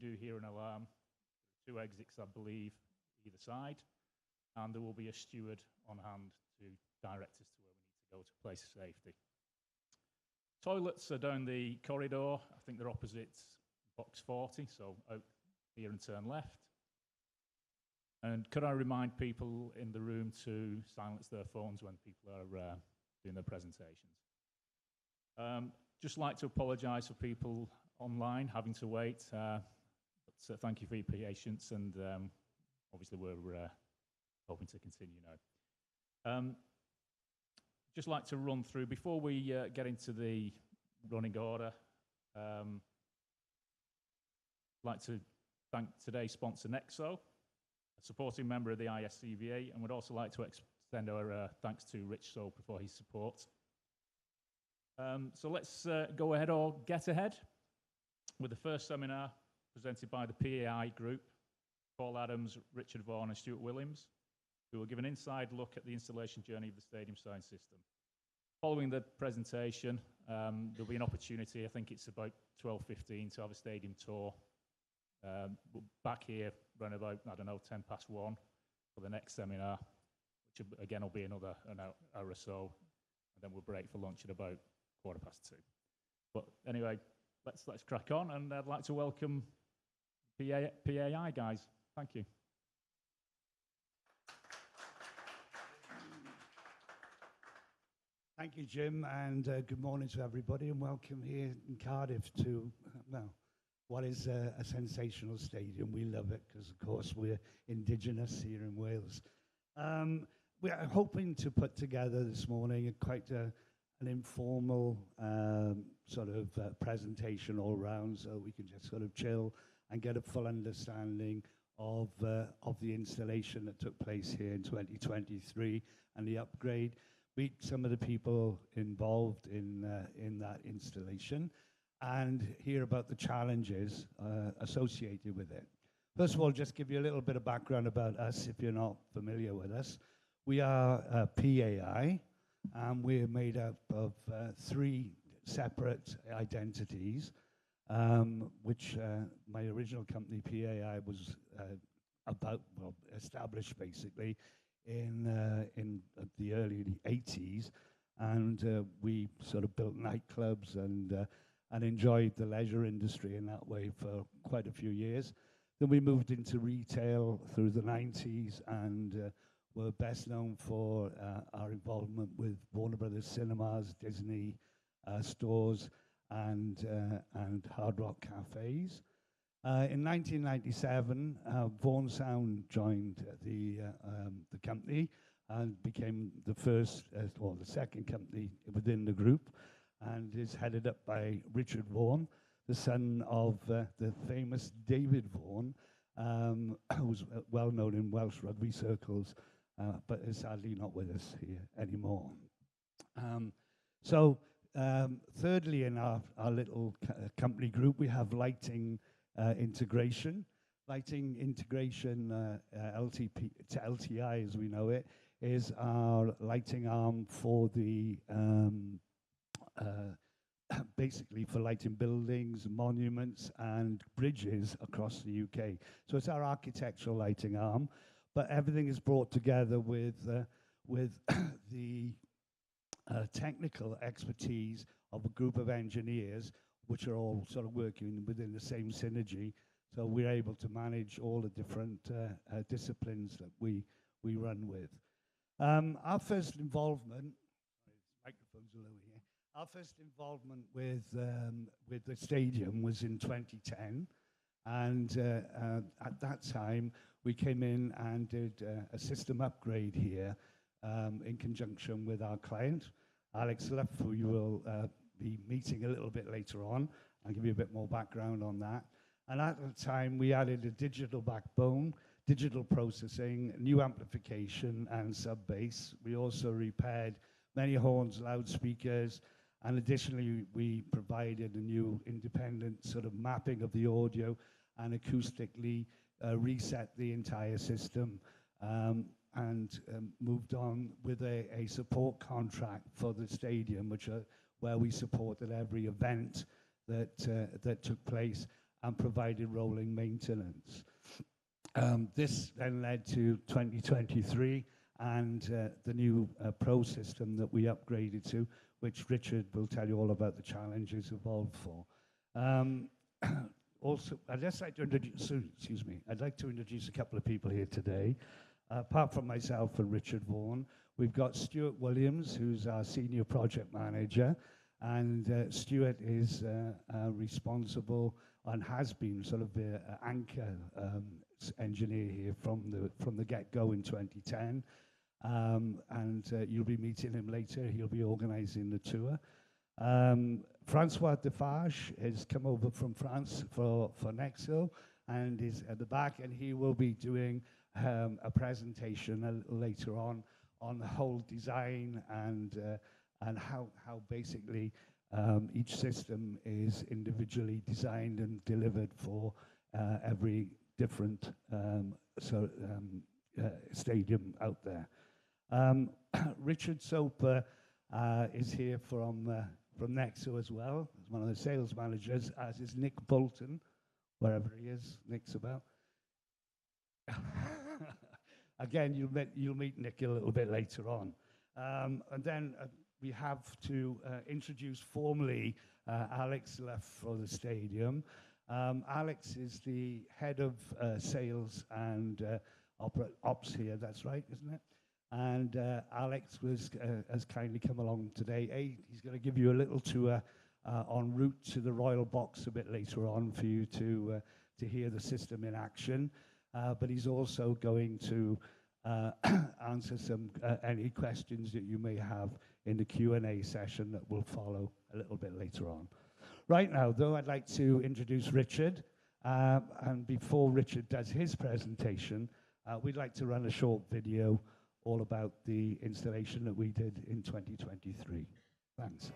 do hear an alarm, 2 exits, I believe, either side, and there will be a steward on hand to direct us to where we need to go to place of safety. Toilets are down the corridor. I think they're opposite box 40, so out here and turn left. And could I remind people in the room to silence their phones when people are doing their presentations? Just like to apologise for people online having to wait, but thank you for your patience, and obviously we're hoping to continue now. Just like to run through, before we get into the running order, I'd like to thank today's sponsor NEXO, a supporting member of the ISCVA, and would also like to extend our thanks to Rich Soper for his support. So let's go ahead or get ahead with the first seminar presented by the PAI group, Paul Adams, Richard Vaughan and Stuart Williams, who will give an inside look at the installation journey of the stadium sign system. Following the presentation, there'll be an opportunity, I think it's about 12:15, to have a stadium tour. Back here around about, I don't know, 1:10 for the next seminar, which again will be another hour or so, and then we'll break for lunch at about 2:15. But anyway, let's crack on, and I'd like to welcome PAI guys. Thank you. Thank you, Jim, and good morning to everybody, and welcome here in Cardiff to, well, what is a sensational stadium. We love it because, of course, we're indigenous here in Wales. We are hoping to put together this morning quite an informal sort of presentation all round, so we can just sort of chill and get a full understanding of the installation that took place here in 2023 and the upgrade. Meet some of the people involved in that installation and hear about the challenges associated with it. First of all, just give you a little bit of background about us if you're not familiar with us. We are PAI, and we're made up of 3 separate identities, which my original company, PAI, was established basically in the early 80s, and we sort of built nightclubs and enjoyed the leisure industry in that way for quite a few years. Then we moved into retail through the 90s, and were best known for our involvement with Warner Brothers Cinemas, Disney stores, and Hard Rock cafes. In 1997, Vaughan Sound joined the company and became the first, or the second company within the group, and is headed up by Richard Vaughan, the son of the famous David Vaughan, who's well known in Welsh rugby circles, but is sadly not with us here anymore. Thirdly, in our little company group, we have lighting integration. Lighting integration, LTI as we know it, is our lighting arm for the basically for lighting buildings, monuments and bridges across the UK. So it's our architectural lighting arm, but everything is brought together with the technical expertise of a group of engineers, which are all sort of working within the same synergy. So we're able to manage all the different disciplines that we run with. Our first involvement, microphone's a little here. Our first involvement with the stadium was in 2010, and at that time we came in and did a system upgrade here in conjunction with our client, Alex Luff, who you will be meeting a little bit later on. I'll give you a bit more background on that. And at the time, we added a digital backbone, digital processing, new amplification, and sub-bass. We also repaired many horns, loudspeakers, and additionally, we provided a new independent sort of mapping of the audio and acoustically reset the entire system, and moved on with a support contract for the stadium, where we supported every event that took place, and provided rolling maintenance. This then led to 2023 and the new Pro system that we upgraded to, which Richard will tell you all about the challenges involved for. Also, I'd like to introduce a couple of people here today. Apart from myself and Richard Vaughan, we've got Stuart Williams, who's our Senior Project Manager, and Stuart is responsible and has been sort of the anchor engineer here from the get-go in 2010. You'll be meeting him later. He'll be organising the tour. Francois Defarge has come over from France for NEXO and is at the back, and he will be doing a presentation later on the whole design and how basically each system is individually designed and delivered for every different stadium out there. Richard Soper is here from NEXO as well, as one of the sales managers, as is Nick Bolton, wherever he is. Nick's about. Again, you'll meet Nick a little bit later on. And then we have to introduce formally Alex left for the stadium. Alex is the head of sales and ops here, that's right, isn't it? And Alex has kindly come along today. He's going to give you a little tour en route to the Royal Box a bit later on for you to hear the system in action. But he's also going to answer any questions that you may have in the Q&A session that will follow a little bit later on. Right now, though, I'd like to introduce Richard. And before Richard does his presentation, we'd like to run a short video all about the installation that we did in 2023. Thanks.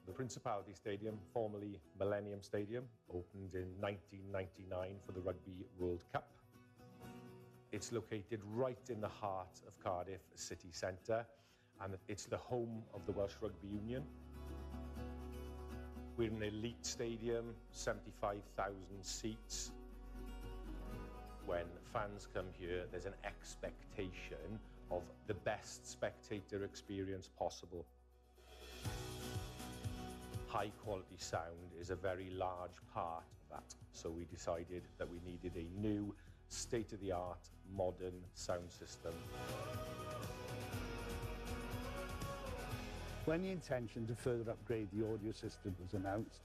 The Principality Stadium, formerly Millennium Stadium, opened in 1999 for the Rugby World Cup. It's located right in the heart of Cardiff city centre, and it's the home of the Welsh Rugby Union. We're an elite stadium, 75,000 seats. When fans come here, there's an expectation of the best spectator experience possible. High quality sound is a very large part of that. So we decided that we needed a new, state-of-the-art, modern sound system. When the intention to further upgrade the audio system was announced,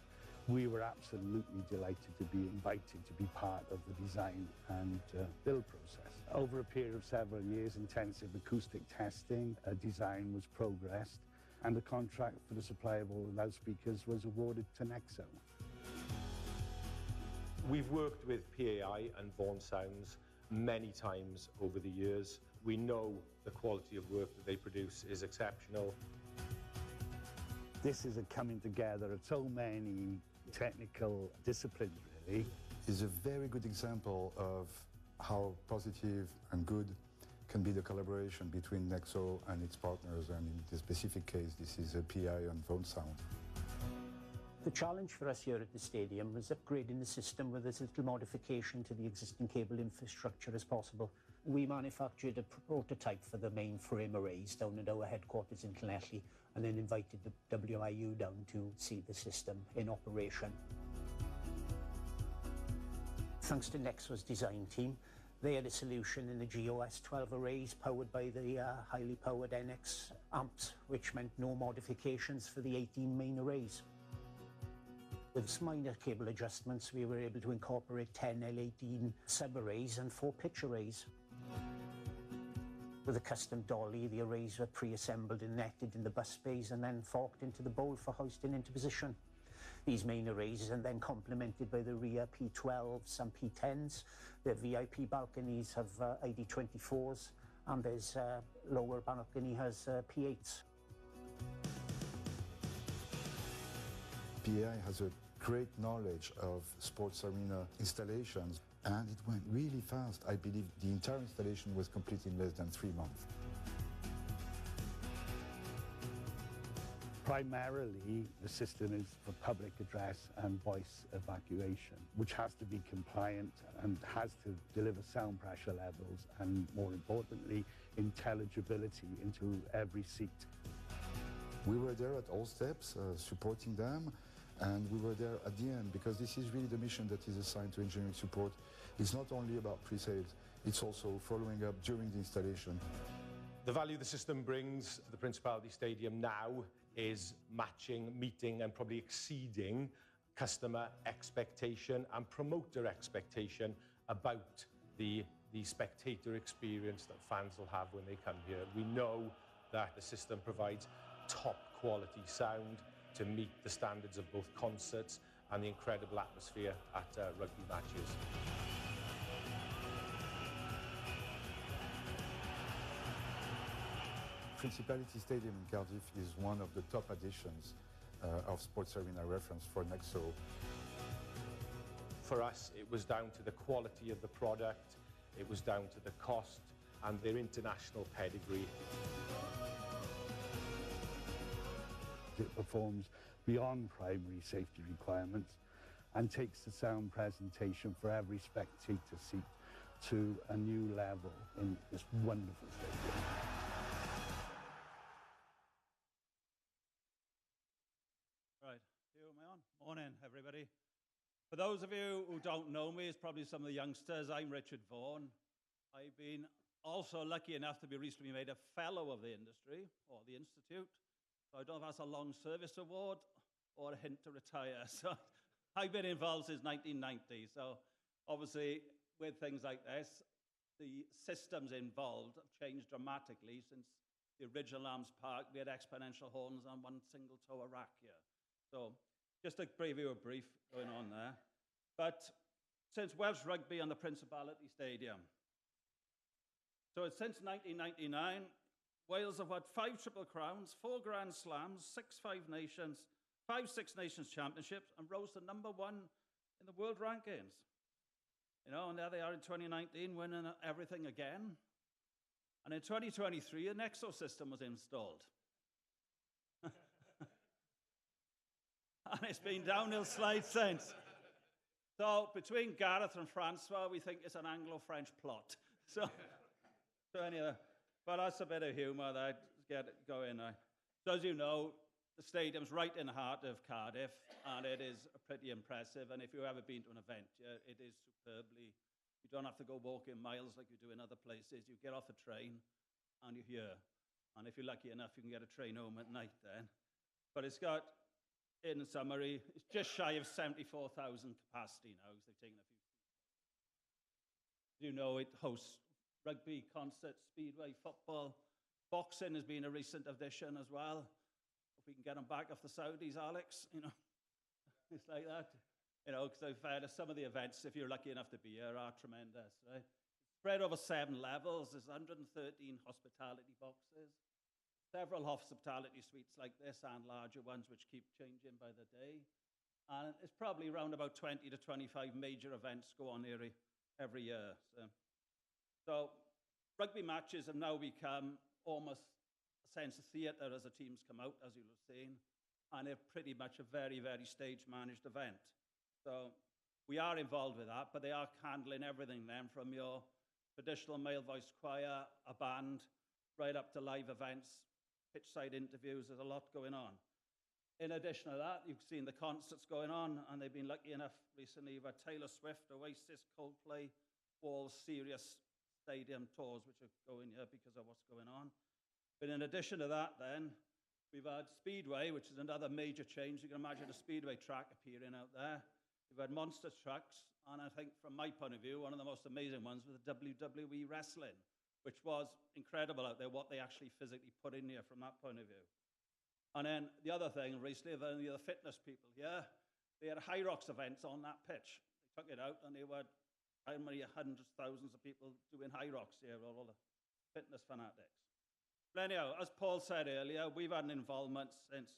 we were absolutely delighted to be invited to be part of the design and build process. Over a period of several years, intensive acoustic testing, design was progressed, and the contract for the supply of all the loudspeakers was awarded to NEXO. We've worked with PAI and Vaughan Sounds many times over the years. We know the quality of work that they produce is exceptional. This is a coming together of so many technical disciplines, really. Is a very good example of how positive and good can be the collaboration between NEXO and its partners, and in this specific case, this is a PI and Vaughan Sound. The challenge for us here at the stadium was upgrading the system with as little modification to the existing cable infrastructure as possible. We manufactured a prototype for the main frame arrays down at our headquarters in Llanelli, and then invited the WIU down to see the system in operation. Thanks to NEXO's design team, they had a solution in the GOS 12 arrays powered by the highly powered NX amps, which meant no modifications for the 18 main arrays. With minor cable adjustments, we were able to incorporate 10 L18 sub-arrays and 4 pitch arrays. With a custom dolly, the arrays were pre-assembled and netted in the bus bays and then forked into the bowl for hoisting into position. These main arrays are then complemented by the rear P12s and P10s. The VIP balconies have ID24s, and there's lower balcony has P8s. PAI has a great knowledge of sports arena installations, and it went really fast. I believe the entire installation was completed in less than 3 months. Primarily, the system is for public address and voice evacuation, which has to be compliant and has to deliver sound pressure levels and, more importantly, intelligibility into every seat. We were there at all steps, supporting them, and we were there at the end, because this is really the mission that is assigned to engineering support. It's not only about pre-sales, it's also following up during the installation. The value the system brings to the Principality Stadium now is matching, meeting, and probably exceeding customer expectation and promoter expectation about the spectator experience that fans will have when they come here. We know that the system provides top quality sound to meet the standards of both concerts and the incredible atmosphere at rugby matches. Principality Stadium in Cardiff is one of the top additions of Sports Arena reference for NEXO. For us, it was down to the quality of the product, it was down to the cost and their international pedigree. It performs beyond primary safety requirements and takes the sound presentation for every spectator seat to a new level in this wonderful stadium. Right, am I on? Morning, everybody. For those of you who don't know me, it's probably some of the youngsters, I'm Richard Vaughan. I've been also lucky enough to be recently made a fellow of the industry, or the Institute. So I don't know if that's a long service award or a hint to retire. So I've been involved since 1990. So obviously, with things like this, the systems involved have changed dramatically since the original Arms Park. We had exponential horns on one single tower rack here. So just to give you a brief going on there. But since Welsh Rugby and the Principality Stadium. So since 1999, Wales have had 5 Triple Crowns, 4 Grand Slams, 6 Five Nations, 5 Six Nations Championships, and rose to #1 in the world rankings. You know, and there they are in 2019, winning everything again. And in 2023, a NEXO system was installed. And it's been downhill slide since. So between Gareth and Francois, we think it's an Anglo-French plot. So anyway, but that's a bit of humour there to get it going. So as you know, the stadium's right in the heart of Cardiff, and it is pretty impressive. And if you've ever been to an event, it is superbly. You don't have to go walking miles like you do in other places. You get off the train, and you're here. And if you're lucky enough, you can get a train home at night then. But it's got, in summary, it's just shy of 74,000 capacity now, because they've taken a few. You know, it hosts rugby, concerts, speedway, football. Boxing has been a recent addition as well. If we can get them back off the Saudis, Alex, you know, it's like that. You know, because I've heard some of the events, if you're lucky enough to be here, are tremendous, right? Spread over 7 levels. There's 113 hospitality boxes, several hospitality suites like this and larger ones which keep changing by the day. And it's probably around about 20 to 25 major events go on here every year. So rugby matches have now become almost a sense of theatre as the teams come out, as you'll have seen. And they're pretty much a very, very stage-managed event. So we are involved with that, but they are handling everything then from your traditional male voice choir, a band, right up to live events, pitch-side interviews. There's a lot going on. In addition to that, you've seen the concerts going on, and they've been lucky enough recently. You've had Taylor Swift, Oasis, Coldplay, all serious stadium tours which are going here because of what's going on. But in addition to that then, we've had Speedway, which is another major change. You can imagine a Speedway track appearing out there. We've had monster trucks, and I think from my point of view, one of the most amazing ones was the WWE wrestling, which was incredible out there, what they actually physically put in here from that point of view. And then the other thing recently, the fitness people here, they had High Rocks events on that pitch. They took it out, and they had how many hundreds, thousands of people doing High Rocks here, all the fitness fanatics. But anyhow, as Paul said earlier, we've had an involvement since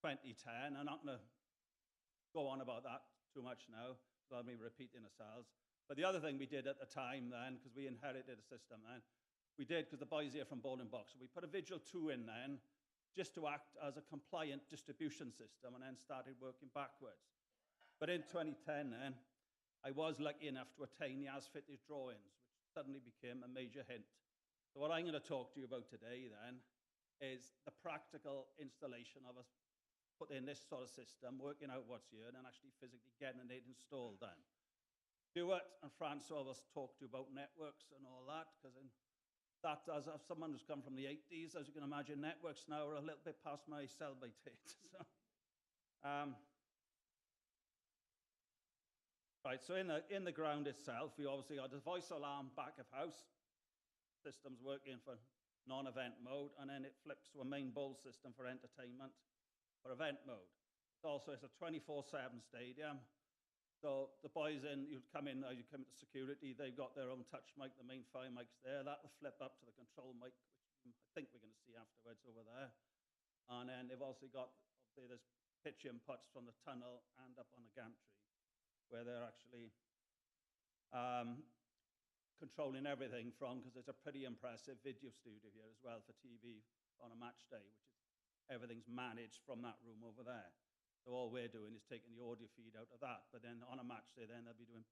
2010. I'm not going to go on about that too much now, so I'll be repeating ourselves. But the other thing we did at the time then, because we inherited a system then, we did, because the boys here from Bowling Box, so we put a Vigil 2 in then just to act as a compliant distribution system, and then started working backwards. But in 2010 then, I was lucky enough to attain the as-fitted drawings, which suddenly became a major hint. So what I'm going to talk to you about today then is the practical installation of us putting this sort of system, working out what's here, and then actually physically getting it installed then. Stuart and Francois will talk to you about networks and all that, because that, as someone who's come from the 80s, as you can imagine, networks now are a little bit past my sell-by date. Right, so in the ground itself, we obviously got the voice alarm back of house. System's working for non-event mode, and then it flips to a main bowl system for entertainment for event mode. It's a 24/7 stadium. So the boys you come into security, they've got their own touch mic, the main fire mic's there. That will flip up to the control mic, which I think we're going to see afterwards over there. And then they've also got, obviously, there's pitch inputs from the tunnel and up on the gantry, where they're actually controlling everything from, because there's a pretty impressive video studio here as well for TV on a match day, which is everything's managed from that room over there. So all we're doing is taking the audio feed out of that. But then on a match day, then they'll be doing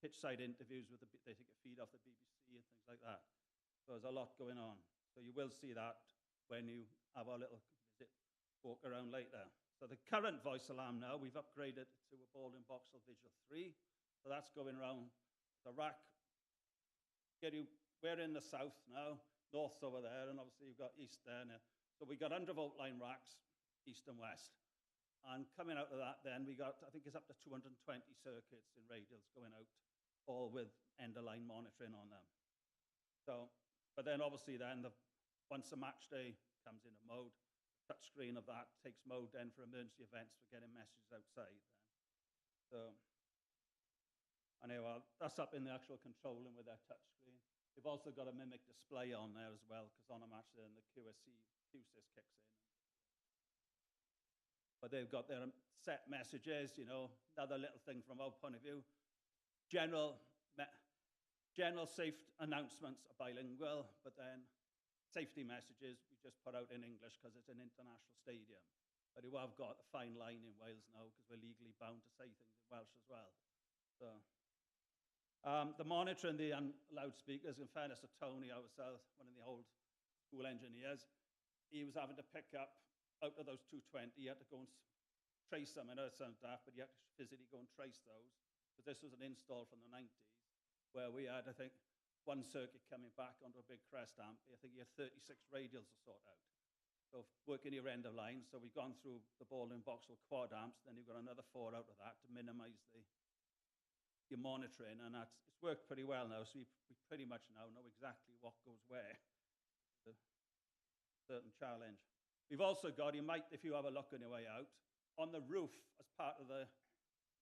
pitch side interviews with they take a feed off the BBC and things like that. So there's a lot going on. So you will see that when you have our little visit walk around later. So the current voice alarm now, we've upgraded to a Baldwin Boxall Visual 3. So that's going around the rack. We're in the south now, north's over there, and obviously you've got east there now. So we got 100-volt line racks, east and west. And coming out of that then, we got, I think it's up to 220 circuits in radials going out, all with end-of-line monitoring on them. So, but then obviously then, once the match day comes into mode, the touch screen of that takes mode then for emergency events for getting messages outside then. So, anyway, that's up in the actual control room with their touch screen. They've also got a mimic display on there as well, because on a match day, the QSys kicks in. But they've got their set messages, another little thing from our point of view. General safe announcements are bilingual, but then safety messages we just put out in English because it's an international stadium. But we have got a fine line in Wales now because we're legally bound to say things in Welsh as well. So the monitor and the loudspeakers, in fairness to Tony ourselves, one of the old school engineers, he was having to pick up out of those 220, he had to go and trace them. I know it sounds daft, but he had to physically go and trace those, because this was an install from the 90s, where we had, I think, one circuit coming back onto a big crest amp. I think he had 36 radials to sort out. So working your end of line, so we've gone through the Baldwin Boxall quad amps, then you've got another 4 out of that to minimize your monitoring, and it's worked pretty well now, so we pretty much now know exactly what goes where. It's a certain challenge. We've also got, you might, if you have a look on your way out, on the roof as part of the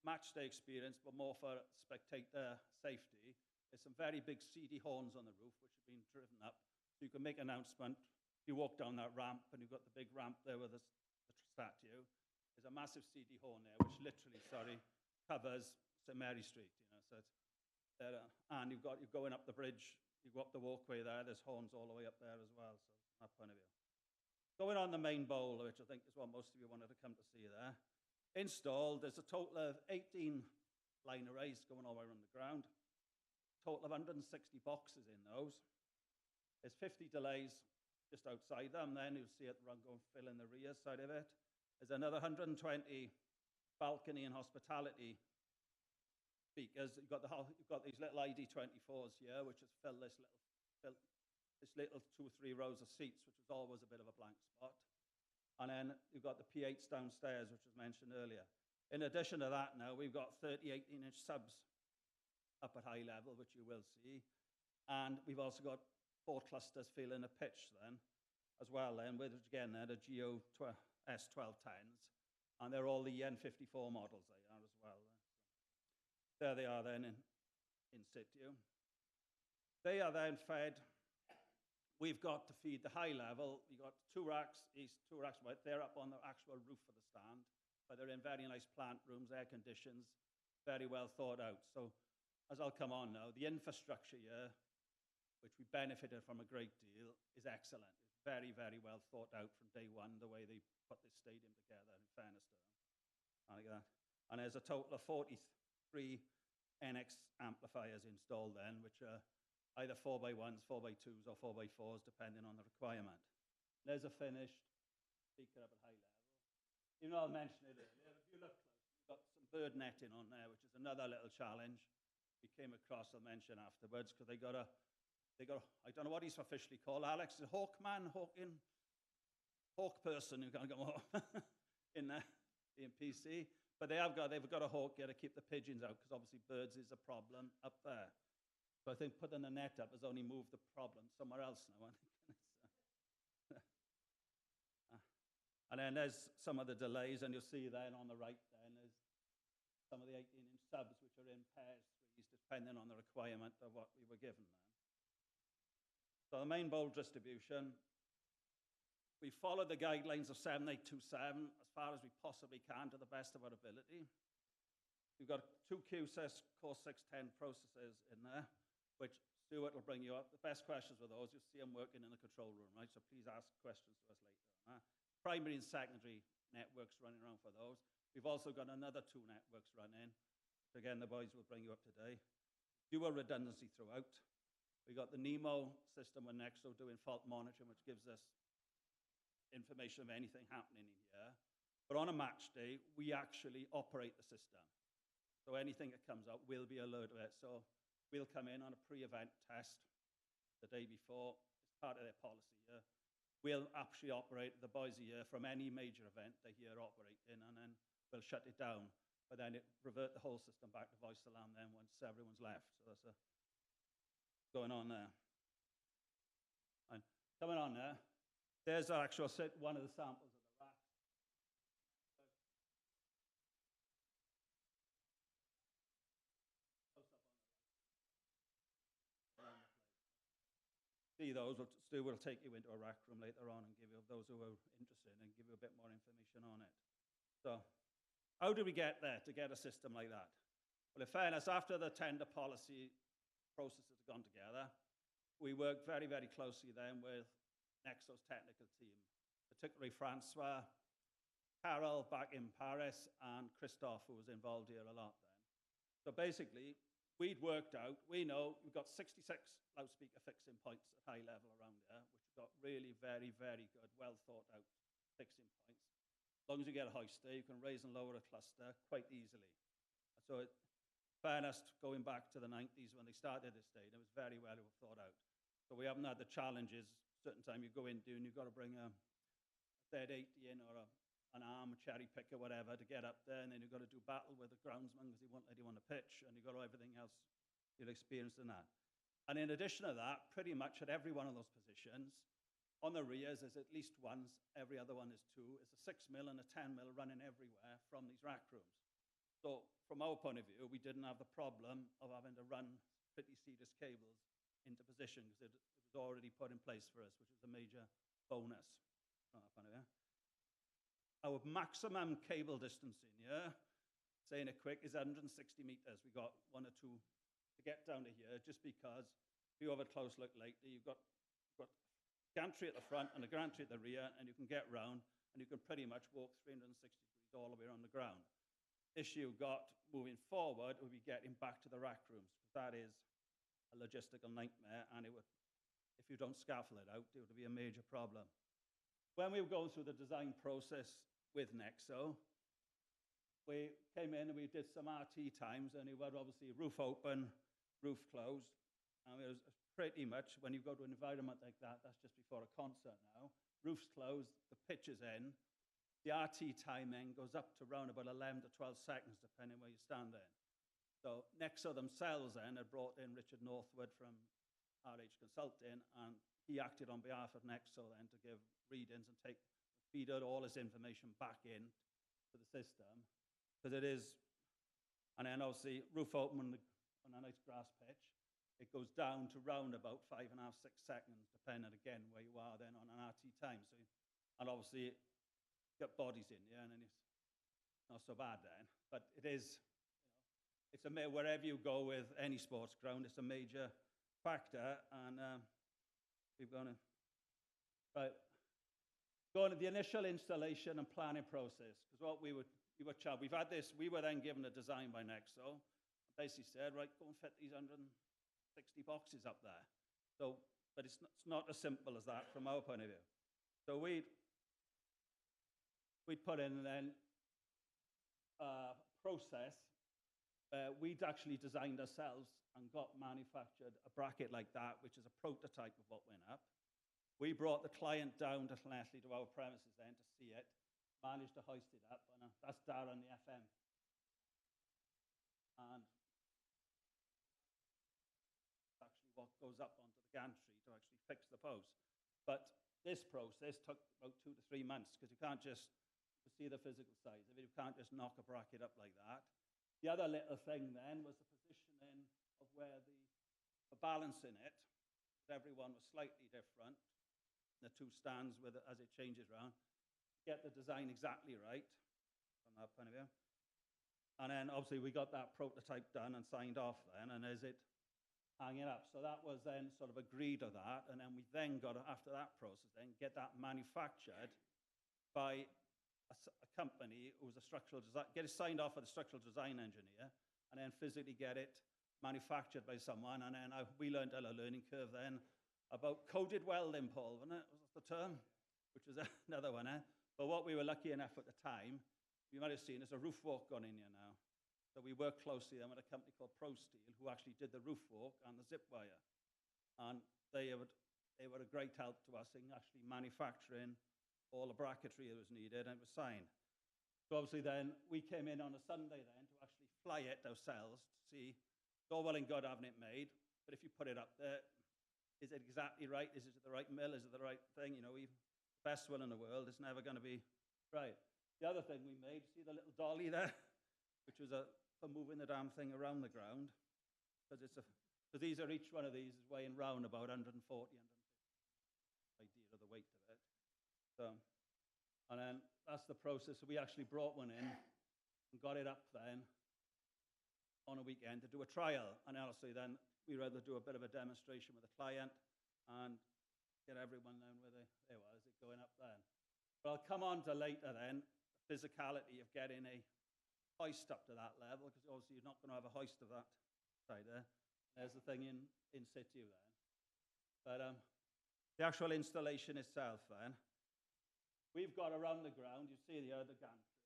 match day experience, but more for spectator safety, there's some very big CD horns on the roof, which have been driven up. So you can make an announcement. You walk down that ramp, and you've got the big ramp there with the statue. There's a massive CD horn there, which literally, covers St. Mary Street. So it's there, and you're going up the bridge, you go up the walkway there, there's horns all the way up there as well, so from that point of view. Going on the main bowl, which I think is what most of you wanted to come to see there. Installed, there's a total of 18 line arrays going all around the ground. Total of 160 boxes in those. There's 50 delays just outside them. Then you'll see it run go and fill in the rear side of it. There's another 120 balcony and hospitality speakers. You've got these little ID24s here, which has filled this little 2 or 3 rows of seats, which was always a bit of a blank spot. And then you've got the P8s downstairs, which was mentioned earlier. In addition to that now, we've got 30 18-inch subs up at high level, which you will see. And we've also got 4 clusters filling a pitch then, as well then, with, again, they're the Geo S1210s. And they're all the N54 models they are as well. There they are then in situ. They are then fed. We've got to feed the high level. We've got 2 racks east, 2 racks west. They're up on the actual roof of the stand, but they're in very nice plant rooms, air conditions, very well thought out. So as I'll come on now, the infrastructure here, which we benefited from a great deal, is excellent. It's very, very well thought out from day one, the way they put this stadium together, in fairness to them. Like that. And there's a total of 43 NX amplifiers installed then, which are either 4x1s, 4x2s, or 4x4s, depending on the requirement. There's a finished speaker up at high level. You know, I mentioned it earlier. If you look close, you've got some bird netting on there, which is another little challenge we came across, I'll mention afterwards, because they got, I don't know what he's officially called, Alex, the Hawkman, Hawk person who can't go in there, being PC. But they've got a hawk here to keep the pigeons out, because obviously birds is a problem up there. So I think putting the net up has only moved the problem somewhere else now. And then there's some of the delays, and you'll see then on the right then there's some of the 18-inch subs, which are in pairs, threes, depending on the requirement of what we were given then. So the main bowl distribution, we followed the guidelines of 7827 as far as we possibly can to the best of our ability. We've got 2 QSys Core 610 processors in there, which Stuart will bring you up. The best questions were those. You'll see them working in the control room, right? So please ask questions to us later on that. Primary and secondary networks running around for those. We've also got another 2 networks running. So again, the boys will bring you up today. Dual redundancy throughout. We got the NEMO system with NEXO doing fault monitoring, which gives us information of anything happening in here. But on a match day, we actually operate the system. So anything that comes out will be alerted to it. So we'll come in on a pre-event test the day before. It's part of their policy here. We'll actually operate the boys a year from any major event they hear operating, and then we'll shut it down. But then it revert the whole system back to voice alarm then once everyone's left. So that's going on there. And coming on there, there's our actual one of the samples of the rack. See those, Stu will take you into a rack room later on and give you, those who are interested, and give you a bit more information on it. So, how do we get there to get a system like that? Well, in fairness, after the tender policy processes have gone together, we worked very, very closely then with NEXO's technical team, particularly Francois, Carol back in Paris, and Christophe, who was involved here a lot then. So basically, we'd worked out, we know we've got 66 loudspeaker fixing points at high level around here, which have got really very, very good, well thought out fixing points. As long as you get a hoister, you can raise and lower a cluster quite easily. So in fairness, going back to the 90s when they started this stadium, it was very well thought out. So we haven't had the challenges. Certain time you go in and you've got to bring a Z80 in or an arm, a cherry pick or whatever to get up there, and then you've got to do battle with the groundsman because he won't let you on the pitch, and you've got everything else you'll experience in that. And in addition to that, pretty much at every one of those positions, on the rears there's at least one, every other one is 2. It's a 6 mil and a 10 mil running everywhere from these rack rooms. So from our point of view, we didn't have the problem of having to run pretty serious cables into position because it was already put in place for us, which is a major bonus. Our maximum cable distancing here, saying it quick, is 160 meters. We got 1 or 2 to get down to here, just because if you have a close look later, you've got gantry at the front and a gantry at the rear, and you can get round, and you can pretty much walk 360 degrees all the way around the ground. Issue you've got moving forward will be getting back to the rack rooms, because that is a logistical nightmare, and it would, if you don't scaffold it out, it would be a major problem. When we were going through the design process with NEXO, we came in and we did some RT times, and it was obviously roof open, roof closed, and it was pretty much, when you go to an environment like that, that's just before a concert now, roof's closed, the pitch is in, the RT time then goes up to around about 11 to 12 seconds, depending where you stand in. So NEXO themselves then had brought in Richard Northwood from RH Consulting, and he acted on behalf of NEXO then to give readings and feed out all this information back in to the system, because it is, and then obviously roof open on a nice grass pitch, it goes down to round about 5.5, 6 seconds, depending again where you are then on an RT time. So, and obviously get bodies in, yeah, and then it's not so bad then, but it is, it's wherever you go with any sports ground, it's a major factor, and we're going to Right. Going to the initial installation and planning process, because what we were we've had this, we were then given a design by NEXO, basically said, right, go and fit these 160 boxes up there. So, but it's not as simple as that from our point of view. So we'd put in then a process. We'd actually designed ourselves and got manufactured a bracket like that, which is a prototype of what went up. We brought the client down to Llanelli to our premises then to see it, managed to hoist it up, and that's Darren the FM. And actually what goes up onto the gantry to actually fix the post. But this process took about 2 to 3 months, because you can't just see the physical size of it. You can't just knock a bracket up like that. The other little thing then was the positioning of where the balance in it. Everyone was slightly different. The two stands with it as it changes around. Get the design exactly right from that point of view. And then obviously we got that prototype done and signed off then, and is it hanging up? So that was then sort of agreed to that, and then we then got, after that process, then get that manufactured by a company who was a structural design, get it signed off by the structural design engineer, and then physically get it manufactured by someone. And then we learned a learning curve then about coded welding, Paul, wasn't it? Was that the term? Which was another one, eh? But what we were lucky enough at the time, you might have seen, there's a roof walk gone in here now. So we worked closely then with a company called ProSteel, who actually did the roof walk and the zip wire. And they were a great help to us in actually manufacturing all the bracketry that was needed, and it was signed. So obviously then, we came in on a Sunday then to actually fly it ourselves to see, it's all well and good having it made, but if you put it up there, is it exactly right? Is it the right mill? Is it the right thing? You know, the best one in the world is never going to be right. The other thing we made, see the little dolly there? Which was for moving the damn thing around the ground. Because these are, each one of these is weighing round about 140, 150. Idea of the weight of it. So, and then that's the process. So we actually brought one in and got it up then on a weekend to do a trial. And obviously then we were able to do a bit of a demonstration with the client and get everyone then where there was it going up then. But I'll come on to later then, the physicality of getting a hoist up to that level, because obviously you're not going to have a hoist of that side there. There's the thing in situ then. But the actual installation itself then, we've got around the ground, you see the other gantry.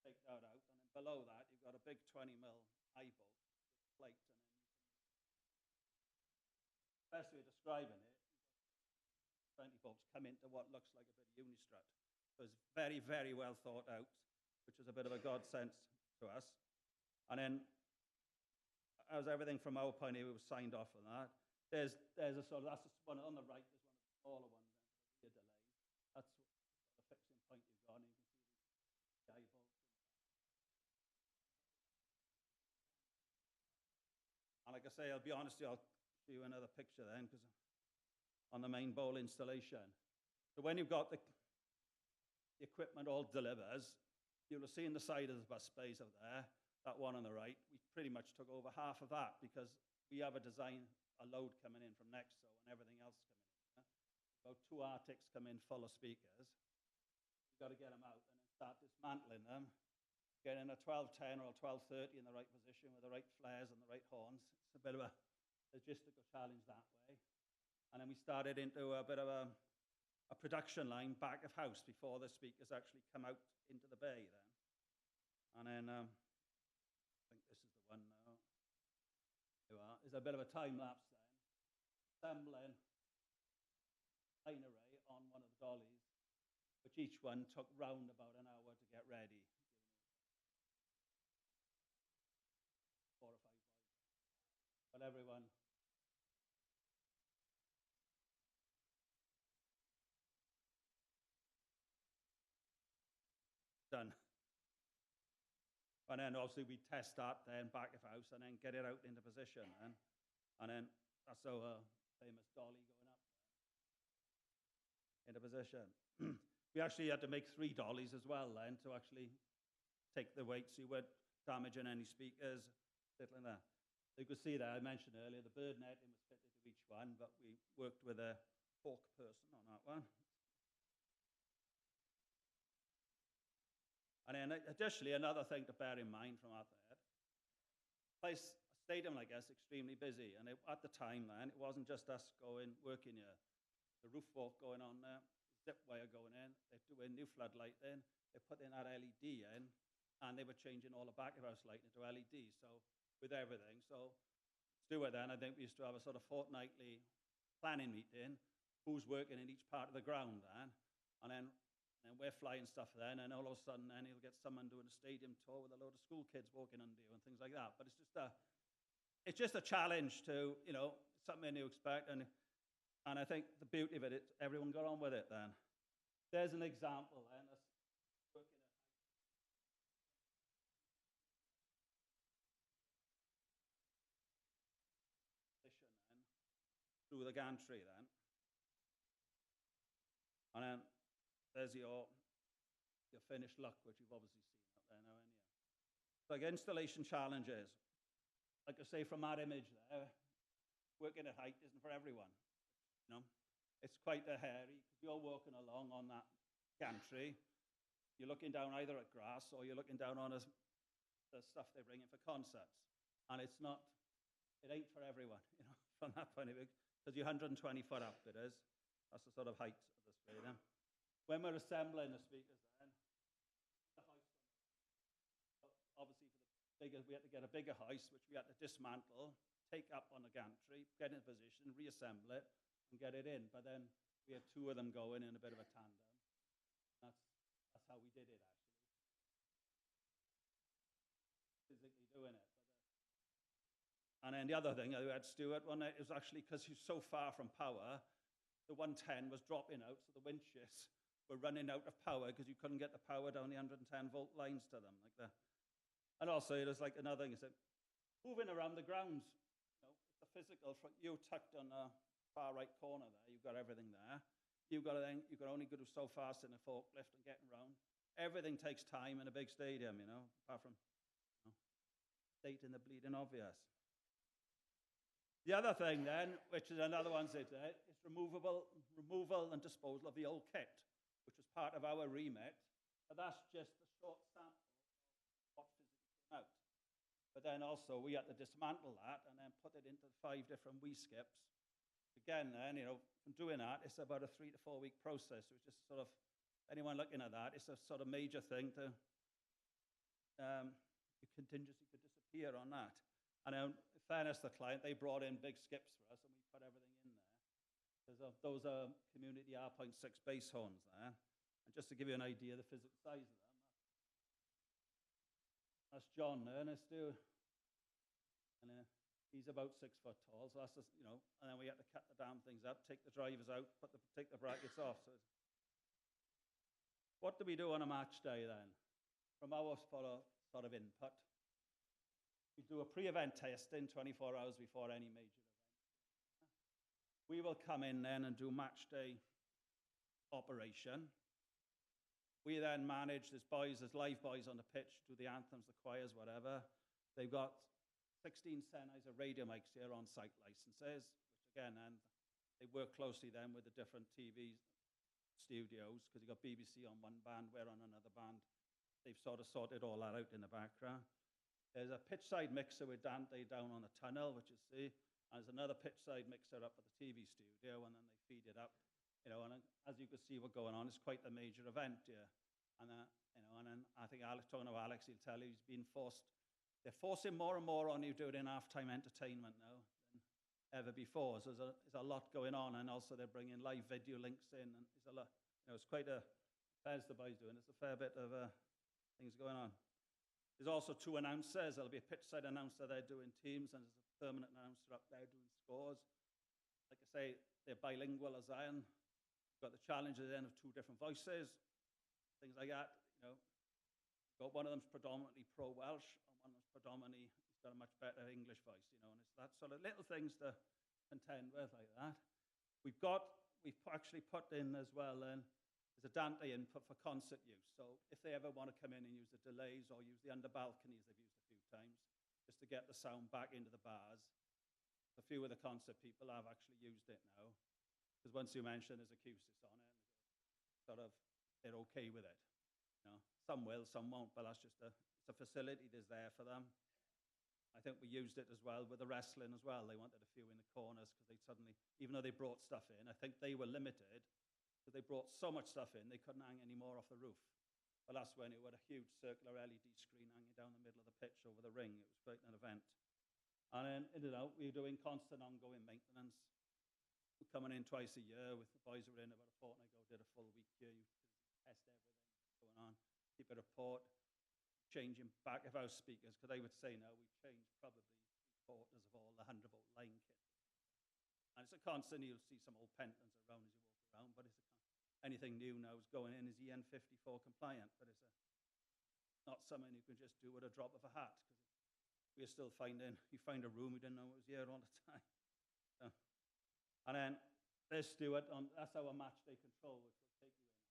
Take that out, and then below that you've got a big 20 mil eye bolt with plate, and then the best way of describing it, 20 bolts come into what looks like a bit of unistrut. So it's very, very well thought out, which is a bit of a godsend to us. And then, as everything from our point of view was signed off on that, there's a sort of, that's one on the right, there's one of the smaller ones, then, the delay. That's the fixing point you've got, and you can see the eye bolts. And like I say, I'll be honest with you, I'll show you another picture then, because on the main bowl installation. So when you've got the equipment all delivers, you'll have seen the side of the bus space up there, that one on the right. We pretty much took over half of that, because we have a load coming in from NEXO and everything else coming in. About 2 Arctics come in full of speakers. You've got to get them out and then start dismantling them, getting a 1210 or a 1230 in the right position with the right flares and the right horns. It's a bit of a logistical challenge that way. And then we started into a bit of a production line back of house before the speakers actually come out into the bay then. And then, I think this is the one now. There you are. There's a bit of a time lapse then. Assembling line array on one of the dollies, which each one took round about an hour to get ready. 4 or 5 hours. But everyone done. And then obviously we test that then back of house and then get it out into position. And then that's our famous dolly going up into position. We actually had to make 3 dollies as well then to actually take the weight so you weren't damaging any speakers, little in there. You could see there, I mentioned earlier, the bird netting was fitted one, but we worked with a folk person on that one. And then additionally, another thing to bear in mind from out there, a stadium like this, extremely busy. And at the time then, it wasn't just us working here. The roof walk going on there, zip wire going in, they're doing new floodlight in, they put in that LED in, and they were changing all the back of house lighting to LED, so with everything. So to do it then, I think we used to have a sort of fortnightly planning meeting, who's working in each part of the ground then, and then we're flying stuff then, and all of a sudden then you'll get someone doing a stadium tour with a load of school kids walking under you and things like that. But it's just a challenge to, something new expect, and I think the beauty of it, everyone got on with it then. There's an example then. That's working at then, through the gantry then. And then there's your finished look, which you've obviously seen up there now, haven't you? So like installation challenges. Like I say, from that image there, working at height isn't for everyone. It's quite a hairy, because you're walking along on that gantry, you're looking down either at grass or you're looking down on the stuff they bring in for concerts. And it ain't for everyone, from that point of view, because you're 120 foot up, it is. That's the sort of height of the stadium. When we're assembling the speakers then, the hoist, obviously we had to get a bigger hoist, which we had to dismantle, take up on the gantry, get in position, reassemble it, and get it in. But then we had two of them going in a bit of a tandem. That's how we did it, actually. Physically doing it. And then the other thing, we had Stuart, it was actually because he was so far from power, the 110 was dropping out, so the winches were running out of power because you couldn't get the power down the 110 volt lines to them, like that. And also, it was like another thing, he said, moving around the grounds, the physical, you're tucked on the far right corner there, you've got everything there. You can only go so fast in a forklift and getting around. Everything takes time in a big stadium, apart from stating the bleeding obvious. The other thing then, which is another one they did, is removal and disposal of the old kit, which was part of our remit. But that's just a short sample of what physically came out. But then also we had to dismantle that and then put it into 5 different wee skips. Again, then, from doing that, it's about a 3 to 4 week process. So it's just sort of, anyone looking at that, it's a sort of major thing to, your contingency could disappear on that. And in fairness to the client, they brought in big skips for us and we put everything in there. Those are community R.6 base horns there. And just to give you an idea of the physical size of them, that's John there, and it's Stu. And he's about 6 foot tall, so that's just, and then we had to cut the damn things up, take the drivers out, take the brackets off. So what do we do on a match day then? From our sort of input, we do a pre-event testing 24 hours before any major event. We will come in then and do match day operation. We then manage, there's live boys on the pitch, do the anthems, the choirs, whatever. They've got 16 Sennheiser radio mics here on site licenses, which again, and they work closely then with the different TV studios, because you've got BBC on one band, we're on another band. They've sort of sorted all that out in the background. There's a pitch-side mixer with Dante down on the tunnel, which you see, and there's another pitch-side mixer up at the TV studio, and then they feed it up. And as you can see what's going on, it's quite a major event here. And then I think talking to Alex, he'll tell you they're forcing more and more on you doing halftime entertainment now than ever before. So there's a lot going on, and also they're bringing live video links in, and there's a lot. It's quite there's the boys doing. There's a fair bit of things going on. There's also 2 announcers. There'll be a pitch side announcer there doing teams, and there's a permanent announcer up there doing scores. Like I say, they're bilingual as I am. Got the challenges then of 2 different voices, things like that. Got one of them's predominantly pro-Welsh, and one of them's predominantly, he's got a much better English voice, and it's that sort of little things to contend with like that. We've actually put in as well, there's a Dante input for concert use. So if they ever want to come in and use the delays or use the under balconies they've used a few times, just to get the sound back into the bars, a few of the concept people have actually used it now. Because once you mention there's acoustics on it, sort of, they're okay with it. You know, some will, some won't, but that's just it's a facility that's there for them. I think we used it as well with the wrestling as well. They wanted a few in the corners because they suddenly, even though they brought stuff in, I think they were limited because they brought so much stuff in, they couldn't hang any more off the roof. But that's when it had a huge circular LED screen hanging down the middle of the pitch over the ring. It was quite an event. And then, we were doing constant ongoing maintenance. We're coming in twice a year with the boys who were in about a fortnight ago, did a full week here. You test everything going on, keep a report, changing back of house speakers, because they would say now we've changed probably 3/4 of all the 100-volt line kit. And it's a constant, you'll see some old Pentons around as you walk around, but anything new now is going in is EN54 compliant, but it's not something you can just do with a drop of a hat, because we're still finding, you find a room, we didn't know it was here all the time. So, and then there's Stuart, that's our match day control, which will take you in.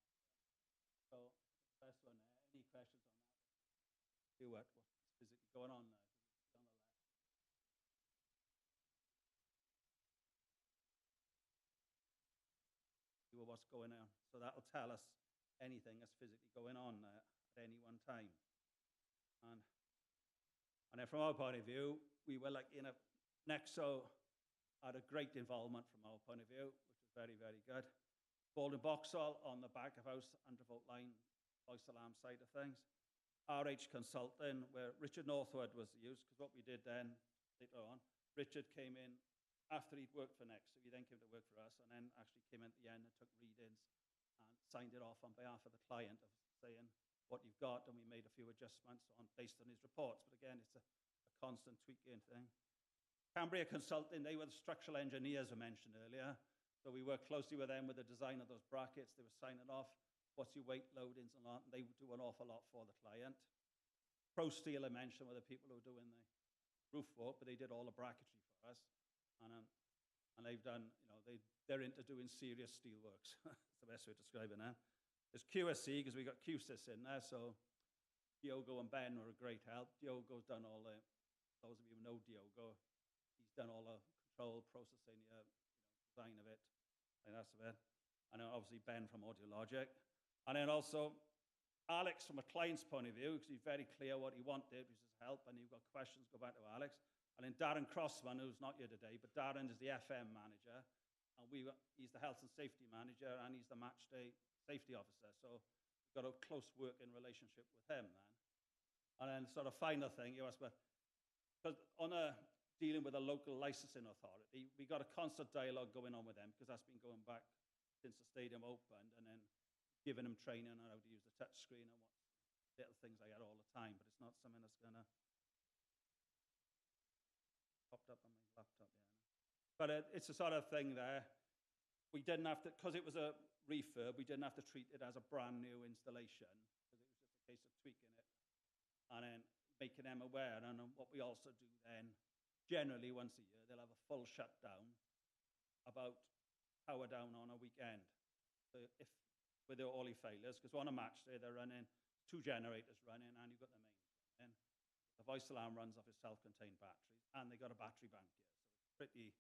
So first one there, any questions on that? Stuart, what's physically going on there? On the left. See what's going on. So that'll tell us anything that's physically going on there at any one time. And then from our point of view, we were like in a NEXO had a great involvement from our point of view, which was very, very good. Ball and Boxall on the back of house, 100-volt line, voice alarm side of things. RH Consulting, where Richard Northwood was used, because what we did then, later on, Richard came in after he'd worked for NEXO. He then came to work for us, and then actually came in at the end and took readings and signed it off on behalf of the client of saying what you've got, and we made a few adjustments based on his reports. But again, it's a constant tweaking thing. Cambria Consulting, they were the structural engineers I mentioned earlier. So we worked closely with them with the design of those brackets. They were signing off what's your weight loadings and that, and they would do an awful lot for the client. Pro Steel, I mentioned, were the people who were doing the roof work, but they did all the bracketry for us. And they've done, they're into doing serious steel works. That's the best way of describing that. There's QSC, because we got QSys in there, so Diogo and Ben were a great help. Diogo's done all the, those of you who know Diogo, he's done all the control, processing, design of it, and that's of it. And then obviously Ben from Audio Logic. And then also Alex from a client's point of view, because he's very clear what he wanted, which is help, and you've got questions, go back to Alex. And then Darren Crossman, who's not here today, but Darren is the FM manager, and he's the health and safety manager, and he's the match day safety officer. So we've got a close working relationship with him then. And then sort of final thing, you asked about, because dealing with a local licensing authority, we got a constant dialogue going on with them, because that's been going back since the stadium opened, and then giving them training on how to use the touch screen and what little things like that all the time, but it's not something that's going to popped up on my laptop, But it's a sort of thing there. We didn't have to, because it was a refurb, we didn't have to treat it as a brand new installation, because it was just a case of tweaking it and then making them aware. And what we also do then, generally once a year, they'll have a full shutdown about power down on a weekend. So if with the Orly failures, because on a match day they're running 2 generators running, and you've got the mains running. The voice alarm runs off its self-contained batteries, and they got a battery bank here. So it's pretty,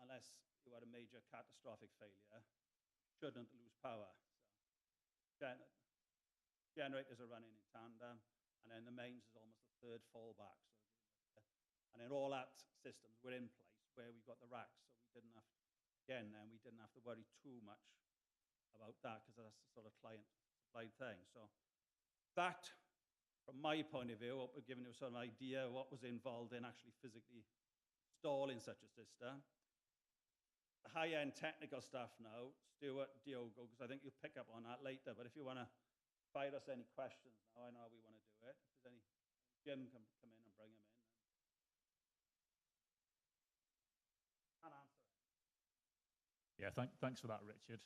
unless you had a major catastrophic failure, shouldn't lose power. So generators are running in tandem, and then the mains is almost a third fallback. So, and then all that systems were in place where we got the racks, so we didn't have to, again, then we didn't have to worry too much about that, because that's the sort of client-supplied thing. So that, from my point of view, we're giving you some idea of what was involved in actually physically installing such a system. The high-end technical stuff now, Stuart, Diogo, because I think you'll pick up on that later, but if you want to fire us any questions now, I know how we want to do it. If there's any, Jim can come in and bring them in. And answer it. Yeah, thanks for that, Richard.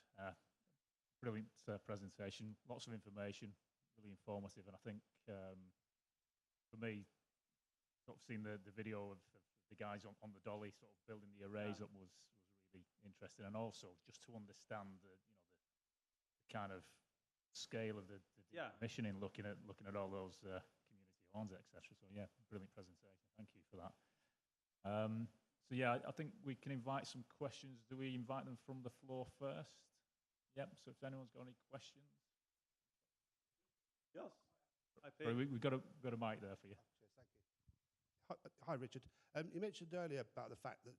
Brilliant presentation, lots of information, really informative, and I think for me, sort of seeing the video of the guys on the dolly sort of building the arrays up was really interesting, and also just to understand the kind of scale of the commissioning, looking at all those community horns, etc. So yeah, brilliant presentation. Thank you for that. So yeah, I think we can invite some questions. Do we invite them from the floor first? Yep, so if anyone's got any questions. Yes. Sorry, we've got a mic there for you. Cheers, thank you. Hi, Richard. You mentioned earlier about the fact that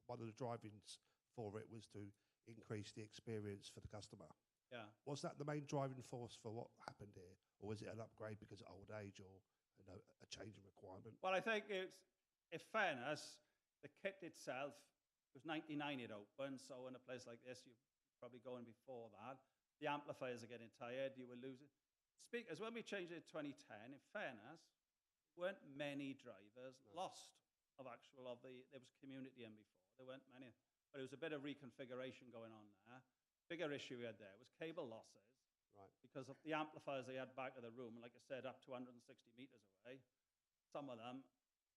one of the drivings for it was to increase the experience for the customer. Yeah. Was that the main driving force for what happened here, or was it an upgrade because of old age, or a change in requirement? Well, I think it's, in fairness, the kit itself was 99 it opened, so in a place like this, you're probably going before that. The amplifiers are getting tired, you will lose it. Speakers, when we changed it in 2010, in fairness, weren't many drivers lost of there was community in before. There weren't many, but it was a bit of reconfiguration going on there. Bigger issue we had there was cable losses. Right. Because of the amplifiers they had back of the room, like I said, up to 160 meters away. Some of them,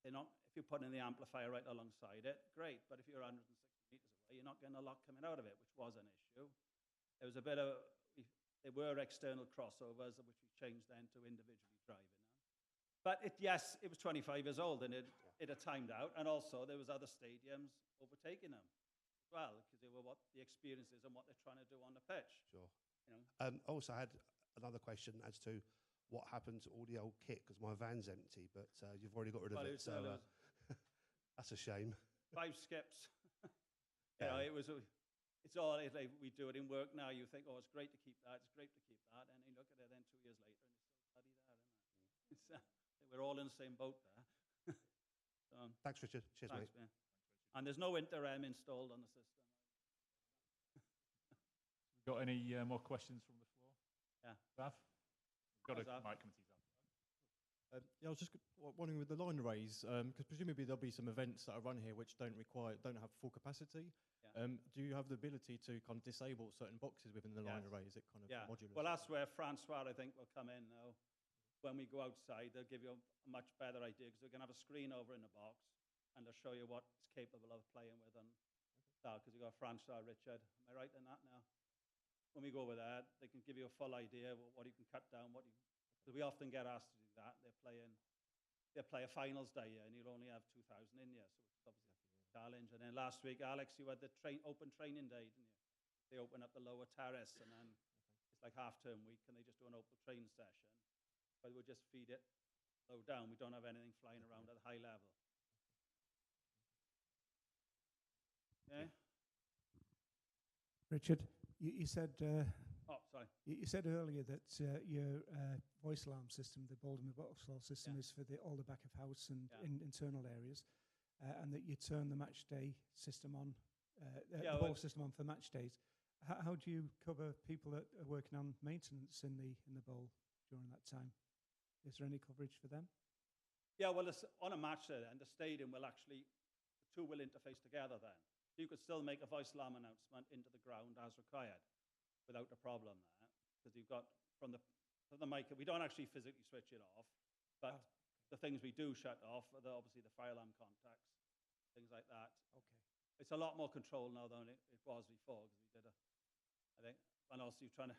they're not, if you're putting the amplifier right alongside it, great. But if you're 160 meters away, you're not getting a lot coming out of it, which was an issue. There was a bit of, there were external crossovers, which we changed then to individually driving them. But yes, it was 25 years old, and it had timed out. And also, there was other stadiums overtaking them as well, because they were what the experiences and what they're trying to do on the pitch. Sure. You know? Also, I had another question as to what happened to all the old kit, because my van's empty, but you've already got rid of it. So that's a shame. 5 skips. You know, it's all, like, we do it in work now. You think, oh, it's great to keep that. It's great to keep that. And you look at it then 2 years later, and it's still bloody there, isn't it? We're all in the same boat there. So, Thanks, Richard. Cheers, thanks, mate. And there's no Inter-M installed on the system. Got any more questions from the floor? Yeah. Rav? Got a Hi, Rav. mic coming to you, Sam. Yeah, I was just wondering with the line arrays, because presumably there'll be some events that are run here which don't have full capacity. Yeah. Do you have the ability to kind of disable certain boxes within the line array? Is it kind of modular? Well, that's where Francois, I think, will come in now. When we go outside, they'll give you a much better idea, because we're going to have a screen over in the box, and they'll show you what it's capable of playing with and that, because you've got Francois, Richard. Am I right in that now? When we go over there, they can give you a full idea of what you can cut down, because we often get asked to do that. They play a finals day here, and you'll only have 2,000 in here, so it's obviously a challenge. And then last week, Alex, you had the open training day, didn't you? They open up the lower terrace, and then it's like half-term week, and they just do an open training session. But we'll just feed it low down. We don't have anything flying around at a high level. Okay? Richard, you said Oh, sorry. you said earlier that your voice alarm system, the Bolden box alarm system, is for all the back of house and in internal areas, and that you turn the match day system on, the ball system on for match days. How do you cover people that are working on maintenance in the bowl during that time? Is there any coverage for them? Yeah, well, on a match day, and the stadium will actually, the two will interface together then. So you could still make a voice alarm announcement into the ground as required without a problem there, because you've got from the mic, we don't actually physically switch it off, but the things we do shut off are obviously the fire alarm contacts, things like that. Okay. It's a lot more control now than it was before, because we did I think, and also you're trying to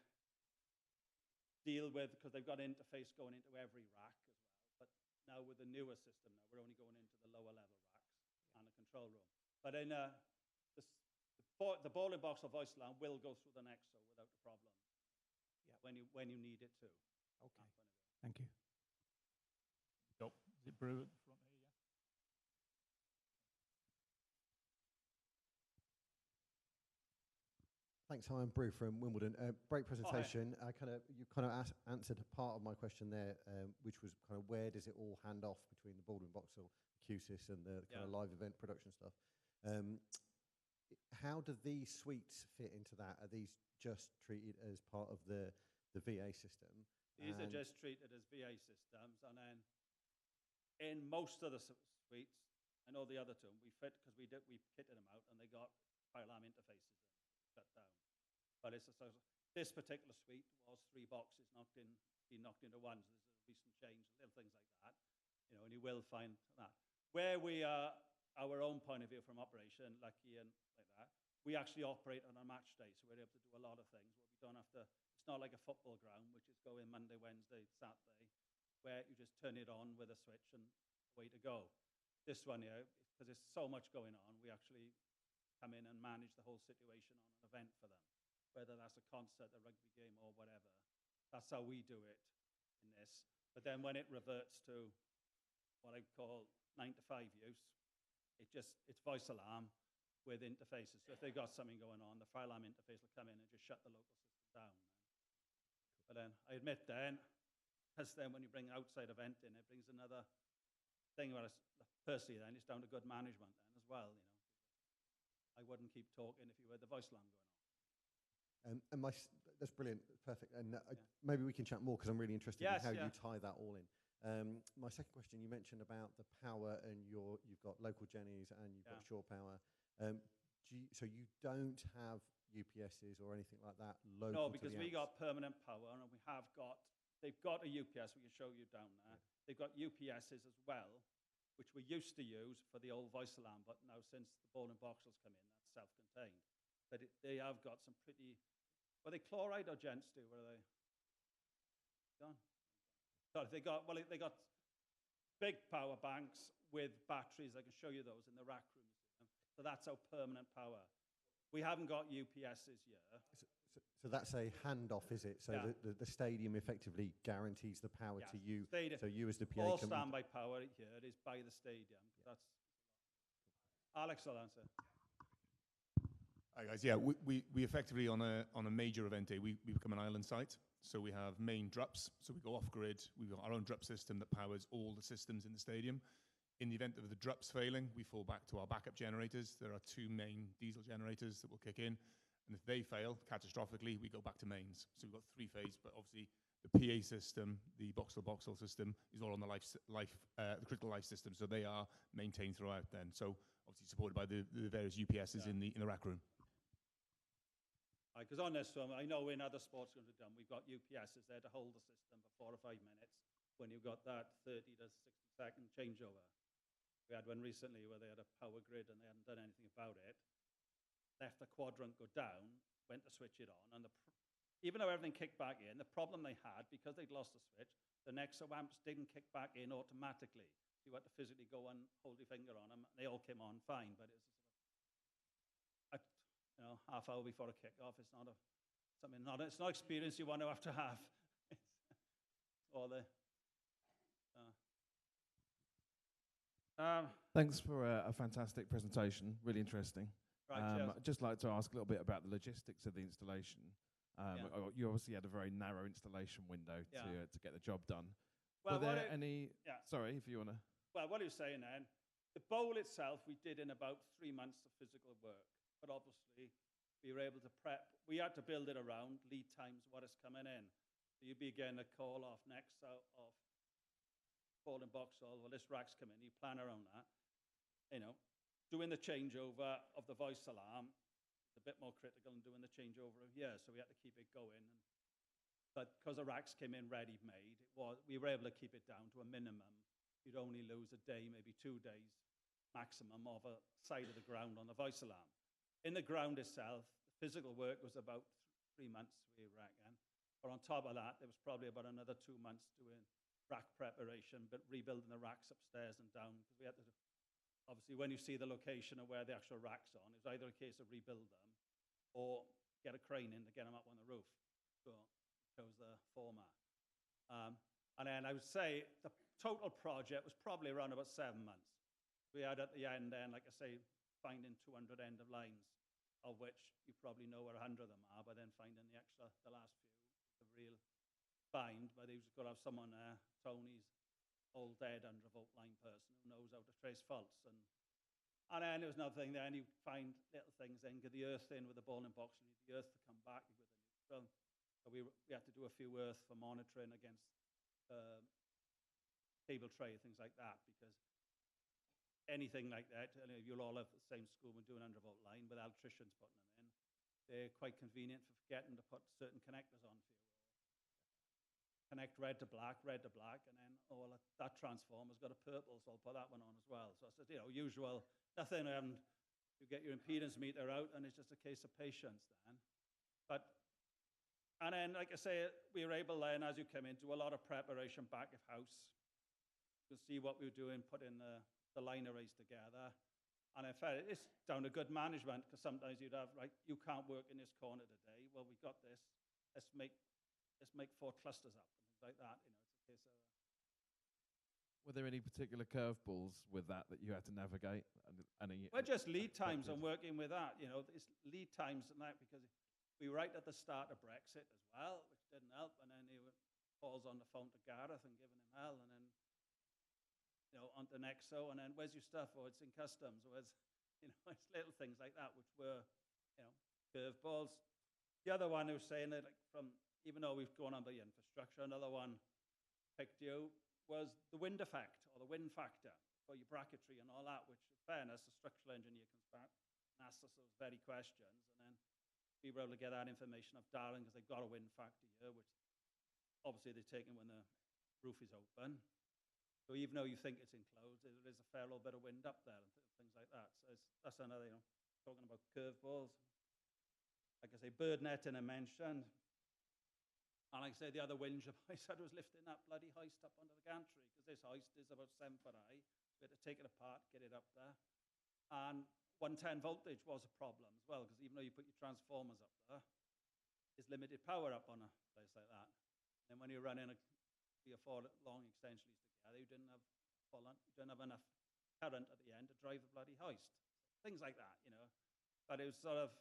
deal with, because they've got an interface going into every rack as well. But now with the newer system, now we're only going into the lower level racks and the control room. But in the bowling box or voice alarm will go through the NEXO without a problem. Yeah. When you need it to. Okay. Thank you. Is it Brew at the front here? Yeah. Thanks. Hi, I'm Brew from Wimbledon. Great presentation. You kind of answered part of my question there, which was kind of where does it all hand off between the Baldwin box or QSIS and the kind of live event production stuff. How do these suites fit into that? Are these just treated as part of the VA system? These are just treated as VA systems, and then in most of the suites, I know the other two, we kitted them out, and they got fire alarm interfaces shut down. But this particular suite was 3 boxes being knocked into one. So there's a recent change, little things like that, you know, and you will find that. Where we are, our own point of view from operation, Lucky and like that, we actually operate on a match day, so we're able to do a lot of things where we don't have to, it's not like a football ground, which is go in Monday, Wednesday, Saturday, where you just turn it on with a switch and away to go. this one here, because there's so much going on, we actually come in and manage the whole situation on an event for them, whether that's a concert, a rugby game, or whatever. That's how we do it in this. But then when it reverts to what I call 9 to 5 use, it's voice alarm with interfaces. So if they've got something going on, the fire alarm interface will come in and just shut the local system down. But then I admit then, because then when you bring an outside event in, it brings another thing where personally then it's down to good management then as well, you know. I wouldn't keep talking if you had the voice alarm going on. And that's brilliant, perfect. And maybe we can chat more because I'm really interested in how you tie that all in. My second question, you mentioned about the power and you've got local Jennies and you've got shore power. So you don't have UPSs or anything like that local? No, because we got permanent power and they've got a UPS we can show you down there. They've got UPSs as well, which we used to use for the old voice alarm, but now since the ball and boxels come in, that's self-contained. But they have got some pretty, were they chloride or gents do? Were they gone? Sorry, they got big power banks with batteries. I can show you those in the rack room. So that's our permanent power. We haven't got UPSs here. So that's a handoff, is it? So the stadium effectively guarantees the power to you. Stadium. So you as the PA all standby power here is by the stadium. That's Alex will answer. Hi guys. Yeah, we effectively on a major event day we become an island site. So we have main DRUPs. So we go off grid. We've got our own DRUP system that powers all the systems in the stadium. In the event of the DRUPs failing, we fall back to our backup generators. There are 2 main diesel generators that will kick in. And if they fail catastrophically, we go back to mains. So we've got 3 phases, but obviously the PA system, the box-to-box system is all on the the critical life system. So they are maintained throughout then. So obviously supported by the various UPSs in the rack room. Because on this one, I know in other sports games we've done, we've got UPSs there to hold the system for 4 or 5 minutes when you've got that 30 to 60-second changeover. We had one recently where they had a power grid and they hadn't done anything about it. Left the quadrant go down, went to switch it on, and even though everything kicked back in, the problem they had, because they'd lost the switch, the NEXO amps didn't kick back in automatically. So you had to physically go and hold your finger on them. They all came on fine, but it's half hour before a kick-off. It's not it's not experience you want to have. All the. Thanks for a fantastic presentation. Really interesting. Right, I'd just like to ask a little bit about the logistics of the installation. You obviously had a very narrow installation window to get the job done. Well, were there any? Sorry, if you want to. Well, what he was saying then, the bowl itself we did in about 3 months of physical work, but obviously we were able to prep. We had to build it around lead times, what is coming in. So you'd be getting a call off NEXO, off ball and boxall. Well, this rack's coming. You plan around that. You know, doing the changeover of the voice alarm is a bit more critical than doing the changeover of here. So we had to keep it going. But because the racks came in ready-made, we were able to keep it down to a minimum. You'd only lose a day, maybe 2 days maximum of a side of the ground on the voice alarm. In the ground itself, the physical work was about 3 months, we reckon. But on top of that, there was probably about another 2 months doing rack preparation, but rebuilding the racks upstairs and down. Because we had to, obviously, when you see the location of where the actual rack's on, it's either a case of rebuild them or get a crane in to get them up on the roof. So it shows the format. And then I would say the total project was probably around about 7 months. We had at the end then, like I say, finding 200 end of lines, of which you probably know where 100 of them are, but then finding the last few, the real find. But you've got to have someone there, Tony's old dead 100-volt line person who knows how to trace faults. And then there was another thing there, and you find little things then, get the earth in with the ball and box, and you need the earth to come back with the neutral. So we had to do a few earth for monitoring against cable tray, things like that, because anything like that, you'll all have the same school when doing 100-volt line with electricians putting them in. They're quite convenient for forgetting to put certain connectors on for you. Connect red to black, and then that transformer's got a purple, so I'll put that one on as well. So it's usual, nothing, you get your impedance meter out, and it's just a case of patience then. And then, like I say, we were able then, as you come in, do a lot of preparation back of house. You can see what we were doing, put in the the line arrays together. And in fact, it's down to good management, because sometimes you'd have, right, you can't work in this corner today. Well, we've got this. Let's make 4 clusters up and things like that. You know, it's a case of. Were there any particular curveballs with that you had to navigate? Well, just lead times and working with that. You know, it's lead times and that, because we were right at the start of Brexit as well, which didn't help. And then Paul's on the phone to Gareth and giving him hell, and then, you know, onto NEXO, and then where's your stuff? Oh, it's in customs. Or it's little things like that, which were, you know, curveballs. The other one who was saying that, like, even though we've gone on the infrastructure, another one picked you was the wind effect, or the wind factor for your bracketry and all that, which, in fairness, the structural engineer comes back and asks us those very questions, and then we were able to get that information of Darren, because they've got a wind factor here, which obviously they're taking when the roof is open. So even though you think it's enclosed, there is a fair little bit of wind up there and things like that. So that's another, you know, talking about curveballs. Like I say, bird netting I mentioned. And like I say, the other whinge I said was lifting that bloody hoist up onto the gantry, because this hoist is about 7 foot high. So we had to take it apart, get it up there. And 110 voltage was a problem as well, because even though you put your transformers up there, there's limited power up on a place like that. And when you're running 3 or 4 long extensions together, you didn't have enough current at the end to drive the bloody hoist. Things like that, you know. But it was sort of,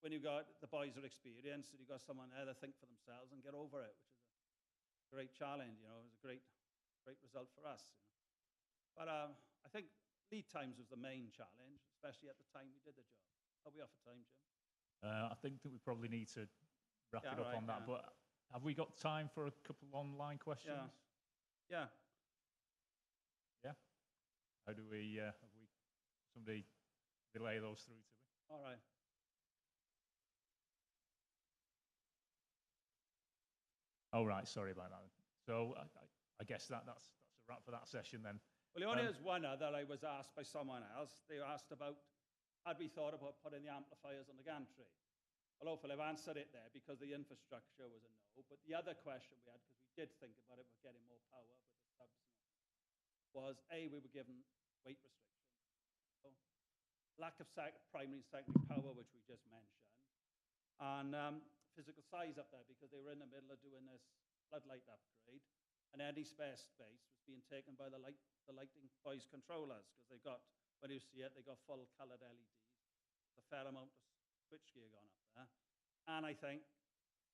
when you got the boys are experienced, and you got someone there to think for themselves and get over it, which is a great challenge, you know. It was a great result for us. You know. But I think lead times was the main challenge, especially at the time we did the job. Are we off of time, Jim? I think that we probably need to wrap it up right, on that. But have we got time for a couple of online questions? Yeah. How do we, somebody relay those through to me? All right. Oh, right, sorry about that. So I guess that's a wrap for that session then. Well, only there's one other I was asked by someone else. They asked about, had we thought about putting the amplifiers on the gantry? Well, hopefully I've answered it there, because the infrastructure was a no. But the other question we had, because we did think about it, was getting more power with the subs, was we were given weight restrictions. So lack of primary and secondary power, which we just mentioned, and physical size up there, because they were in the middle of doing this floodlight upgrade, and any spare space was being taken by the lighting voice controllers, because they've got, when you see it, they got full coloured LEDs. There's a fair amount of switchgear gone up there. And I think,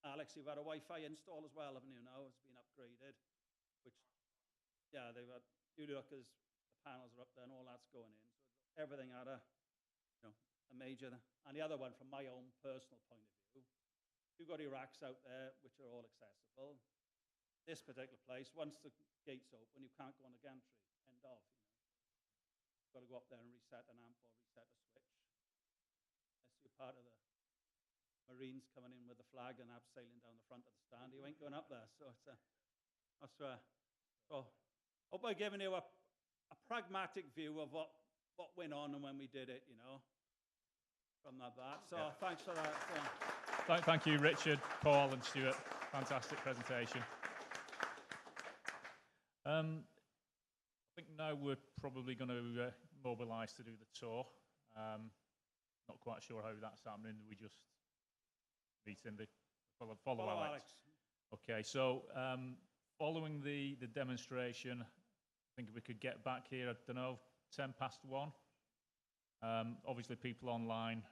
Alex, you've had a Wi-Fi install as well, haven't you now? It's been upgraded, which, yeah, they've had, you look as the panels are up there and all that's going in. So everything had a major, and the other one, from my own personal point of view, you've got your racks out there, which are all accessible. This particular place, once the gate's open, you can't go on the gantry, end of, you know. You've got to go up there and reset an amp or reset a switch. Unless you're part of the Marines coming in with the flag and abseiling down the front of the stand, you ain't going up there. So it's that's so hope I've given you a pragmatic view of what went on and when we did it, you know, from that. So thanks for that. Thank you, Richard, Paul, and Stuart. Fantastic presentation. I think now we're probably going to mobilise to do the tour. Not quite sure how that's happening. We just meet in the follow Alex. Okay, so following the demonstration, I think if we could get back here, I don't know, 1:10. Obviously, people online,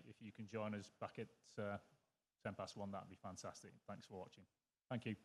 if you can join us back at 1:10, that'd be fantastic. Thanks for watching. Thank you.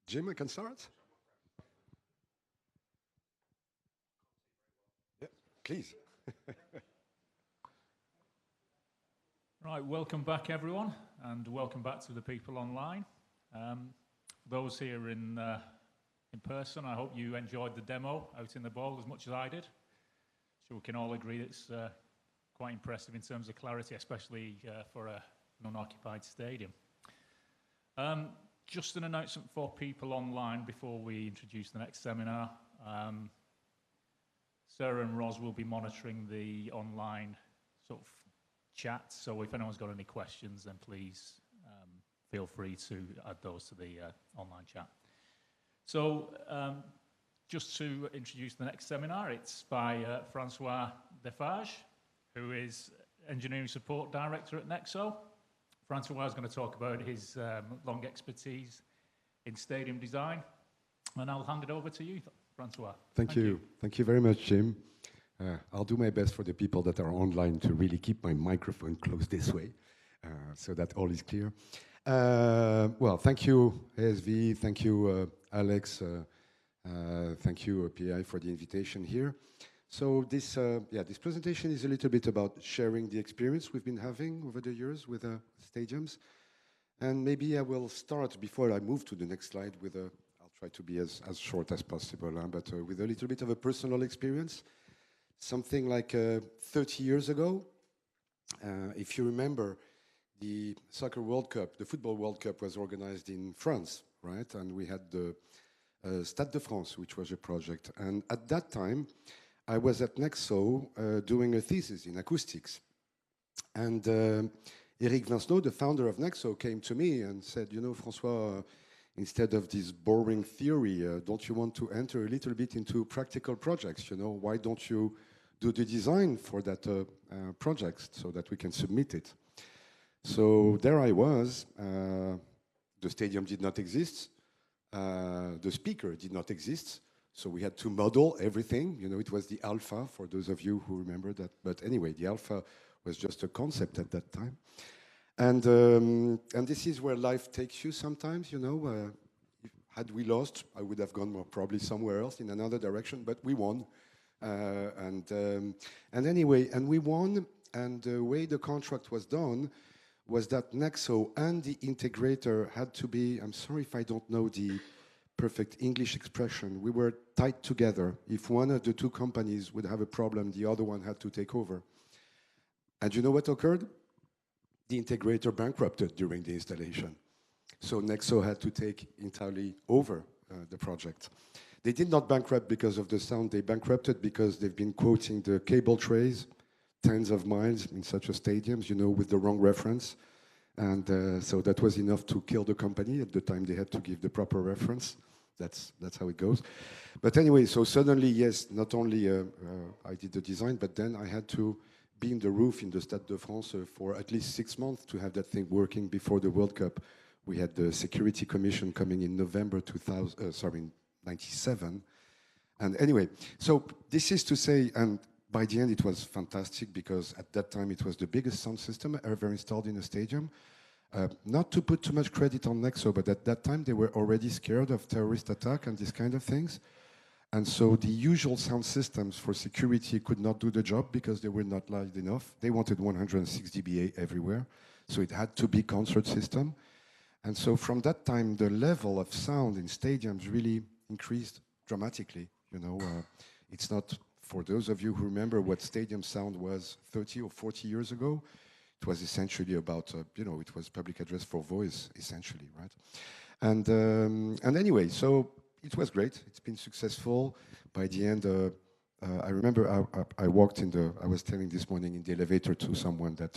Jim, I can start? Yeah, please. Right, welcome back everyone, and welcome back to the people online. Those here in person, I hope you enjoyed the demo out in the bowl as much as I did. So we can all agree it's quite impressive in terms of clarity, especially for a non-occupied stadium. Just an announcement for people online before we introduce the next seminar. Sarah and Ros will be monitoring the online sort of chat, so if anyone's got any questions, then please feel free to add those to the online chat. So just to introduce the next seminar, it's by Francois Defage, who is Engineering Support Director at NEXO. Francois is going to talk about his long expertise in stadium design, and I'll hand it over to you, Francois. Thank you. Thank you very much, Jim. I'll do my best for the people that are online to really keep my microphone close this way, so that all is clear. Well, thank you, ASV, thank you, Alex, thank you, PI, for the invitation here. So this presentation is a little bit about sharing the experience we've been having over the years with stadiums. And maybe I will start, before I move to the next slide, with I'll try to be as short as possible, but with a little bit of a personal experience. Something like 30 years ago, if you remember, the Soccer World Cup, the Football World Cup was organized in France, right? And we had the Stade de France, which was a project. And at that time, I was at NEXO doing a thesis in acoustics. And Eric Vincenot, the founder of NEXO, came to me and said, you know, François, instead of this boring theory, don't you want to enter a little bit into practical projects? You know, why don't you do the design for that project so that we can submit it? So there I was. The stadium did not exist. The speaker did not exist. So we had to model everything. You know, it was the alpha, for those of you who remember that. But anyway, the alpha was just a concept at that time. And this is where life takes you sometimes, you know. Had we lost, I would have gone more probably somewhere else in another direction, but we won. And anyway, and we won, and the way the contract was done was that NEXO and the integrator had to be, I'm sorry if I don't know the perfect English expression, we were tied together. If one of the two companies would have a problem, the other one had to take over. And you know what occurred? The integrator bankrupted during the installation. So NEXO had to take entirely over the project. They did not bankrupt because of the sound, they bankrupted because they've been quoting the cable trays tens of miles in such a stadiums, you know, with the wrong reference. And so that was enough to kill the company. At the time, they had to give the proper reference. That's how it goes. But anyway, so suddenly, yes, not only I did the design, but then I had to be in the roof in the Stade de France for at least 6 months to have that thing working before the World Cup. We had the Security Commission coming in November 97. And anyway, so this is to say, and by the end it was fantastic because at that time it was the biggest sound system ever installed in a stadium. Not to put too much credit on NEXO, but at that time they were already scared of terrorist attack and these kind of things. And so the usual sound systems for security could not do the job because they were not loud enough. They wanted 106 dBA everywhere. So it had to be concert system. And so from that time, the level of sound in stadiums really increased dramatically. You know, it's not, for those of you who remember what stadium sound was 30 or 40 years ago, it was essentially about, you know, it was public address for voice, essentially, right? And anyway, so it was great. It's been successful. By the end, I remember I walked in I was telling this morning in the elevator to someone that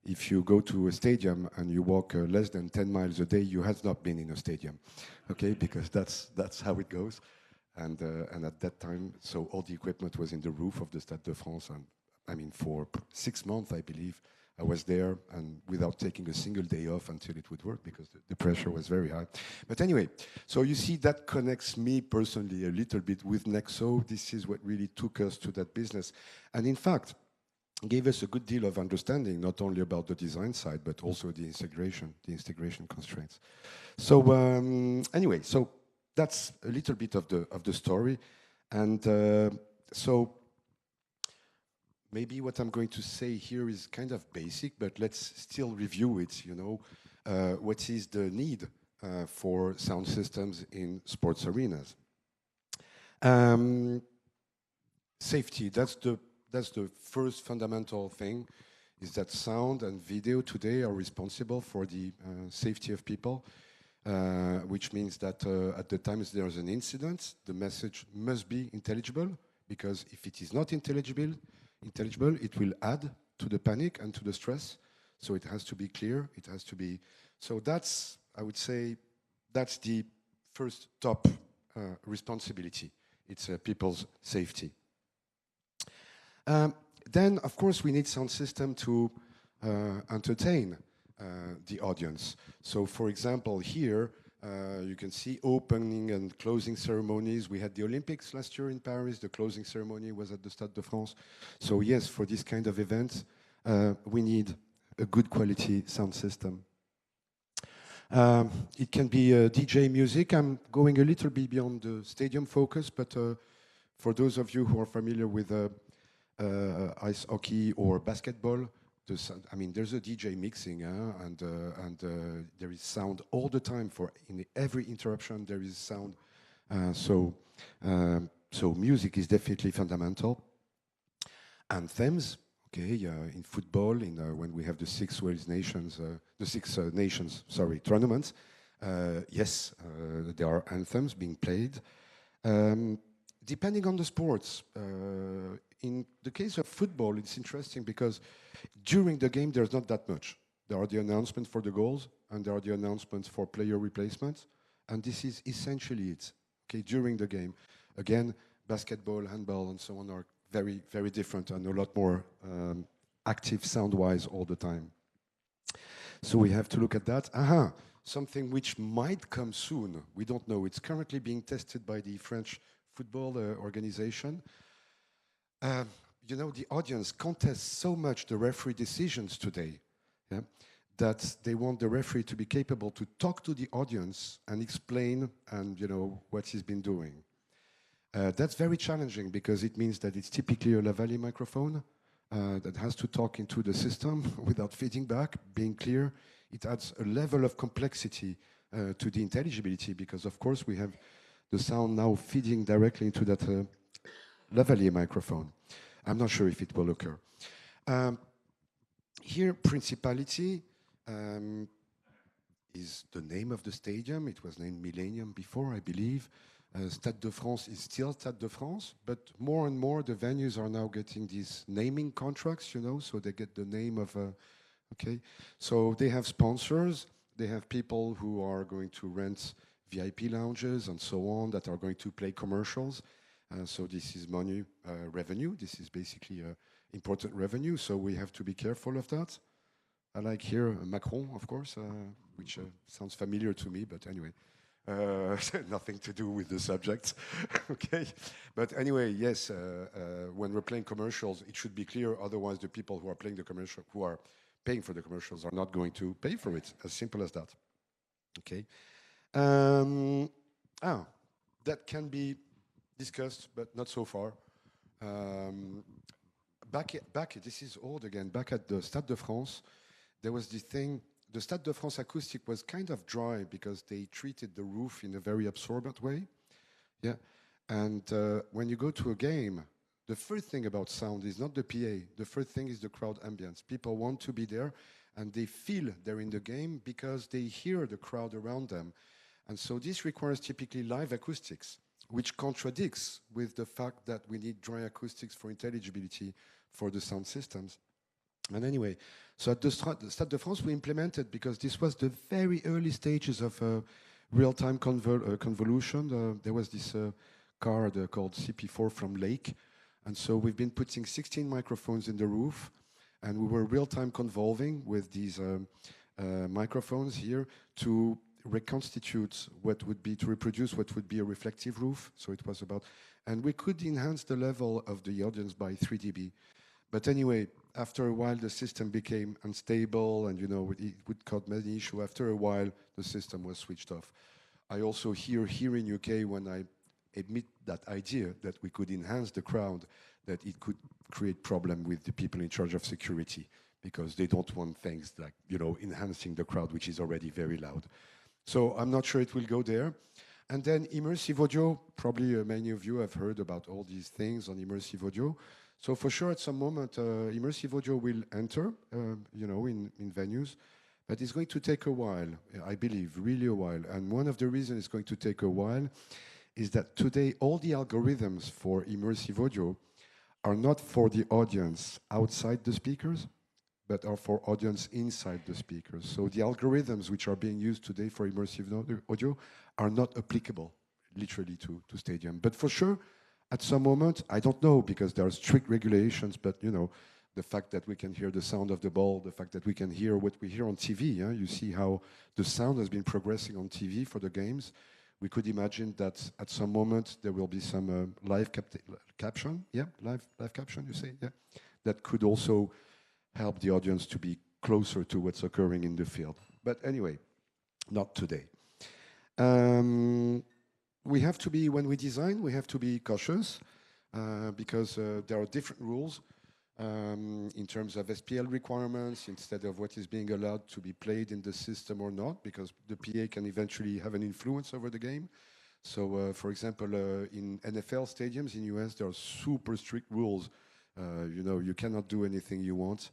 if you go to a stadium and you walk less than 10 miles a day, you have not been in a stadium, okay? Because that's how it goes. And at that time, so all the equipment was in the roof of the Stade de France. And I mean, for 6 months, I believe, I was there and without taking a single day off until it would work because the pressure was very high. But anyway, so you see that connects me personally a little bit with NEXO. This is what really took us to that business. And in fact, gave us a good deal of understanding, not only about the design side, but also the integration constraints. So anyway, so that's a little bit of the story. And so maybe what I'm going to say here is kind of basic, but let's still review it, you know. What is the need for sound systems in sports arenas? Safety, that's the first fundamental thing, is that sound and video today are responsible for the safety of people, which means that at the times there's an incident, the message must be intelligible, because if it is not intelligible, it will add to the panic and to the stress. So it has to be clear, it has to be... So that's, I would say, that's the first top responsibility. It's people's safety. Then, of course, we need sound system to entertain the audience. So, for example, here, you can see opening and closing ceremonies. We had the Olympics last year in Paris. The closing ceremony was at the Stade de France. So, yes, for this kind of events, we need a good quality sound system. It can be DJ music. I'm going a little bit beyond the stadium focus, but for those of you who are familiar with ice hockey or basketball, I mean, there's a DJ mixing, and there is sound all the time. In every interruption, there is sound. So music is definitely fundamental. Anthems, okay, in football, when we have the Six Nations tournaments, yes, there are anthems being played. Depending on the sports, in the case of football, it's interesting because during the game, there's not that much. There are the announcements for the goals, and there are the announcements for player replacements, and this is essentially it, okay, during the game. Again, basketball, handball, and so on are very, very different and a lot more active sound-wise all the time. So we have to look at that. Something which might come soon. We don't know. It's currently being tested by the French football organization. You know, the audience contests so much the referee decisions today, yeah, that they want the referee to be capable to talk to the audience and explain and, you know, what he's been doing. That's very challenging because it means that it's typically a lavalier microphone that has to talk into the system without feeding back, being clear. It adds a level of complexity to the intelligibility because, of course, we have the sound now feeding directly into that lavalier microphone. I'm not sure if it will occur. Here, Principality is the name of the stadium. It was named Millennium before, I believe. Stade de France is still Stade de France, but more and more the venues are now getting these naming contracts, you know, so they get the name of, okay. So they have sponsors, they have people who are going to rent VIP lounges and so on that are going to play commercials. So this is money, revenue. This is basically important revenue, so we have to be careful of that. I like here Macron, of course, which sounds familiar to me, but anyway. Nothing to do with the subject, okay? But anyway, yes, when we're playing commercials, it should be clear, otherwise the people who are playing the commercial, who are paying for the commercials are not going to pay for it, as simple as that, okay? That can be discussed, but not so far. This is old again, back at the Stade de France, there was this thing. The Stade de France acoustic was kind of dry because they treated the roof in a very absorbent way. Yeah, and when you go to a game, the first thing about sound is not the PA. The first thing is the crowd ambience. People want to be there, and they feel they're in the game because they hear the crowd around them. And so this requires typically live acoustics, which contradicts with the fact that we need dry acoustics for intelligibility for the sound systems. And anyway, so at the Stade de France, we implemented, because this was the very early stages of real-time convolution. There was this card called CP4 from Lake. And so we've been putting 16 microphones in the roof, and we were real-time convolving with these microphones here to reconstitute what would be, to reproduce what would be a reflective roof. So it was about, and we could enhance the level of the audience by 3 dB. But anyway, after a while, the system became unstable, and it would cause many issues. After a while, the system was switched off. I also hear here in UK, when I admit that idea that we could enhance the crowd, that it could create problem with the people in charge of security, because they don't want things like, enhancing the crowd, which is already very loud. So I'm not sure it will go there. And then immersive audio, probably many of you have heard about all these things on immersive audio. So for sure, at some moment, immersive audio will enter, in venues, but it's going to take a while, I believe, really a while. And one of the reasons it's going to take a while is that today all the algorithms for immersive audio are not for the audience outside the speakers, but are for audience inside the speakers. So the algorithms which are being used today for immersive audio are not applicable, literally, to stadium. But for sure, at some moment, I don't know, because there are strict regulations, but the fact that we can hear the sound of the ball, the fact that we can hear what we hear on TV, you see how the sound has been progressing on TV for the games. We could imagine that at some moment there will be some live caption, live caption, you say, that could also help the audience to be closer to what's occurring in the field. But anyway, not today. We have to be, when we design, we have to be cautious because there are different rules in terms of SPL requirements, instead of what is being allowed to be played in the system or not, because the PA can eventually have an influence over the game. So, for example, in NFL stadiums in US, there are super strict rules. You cannot do anything you want.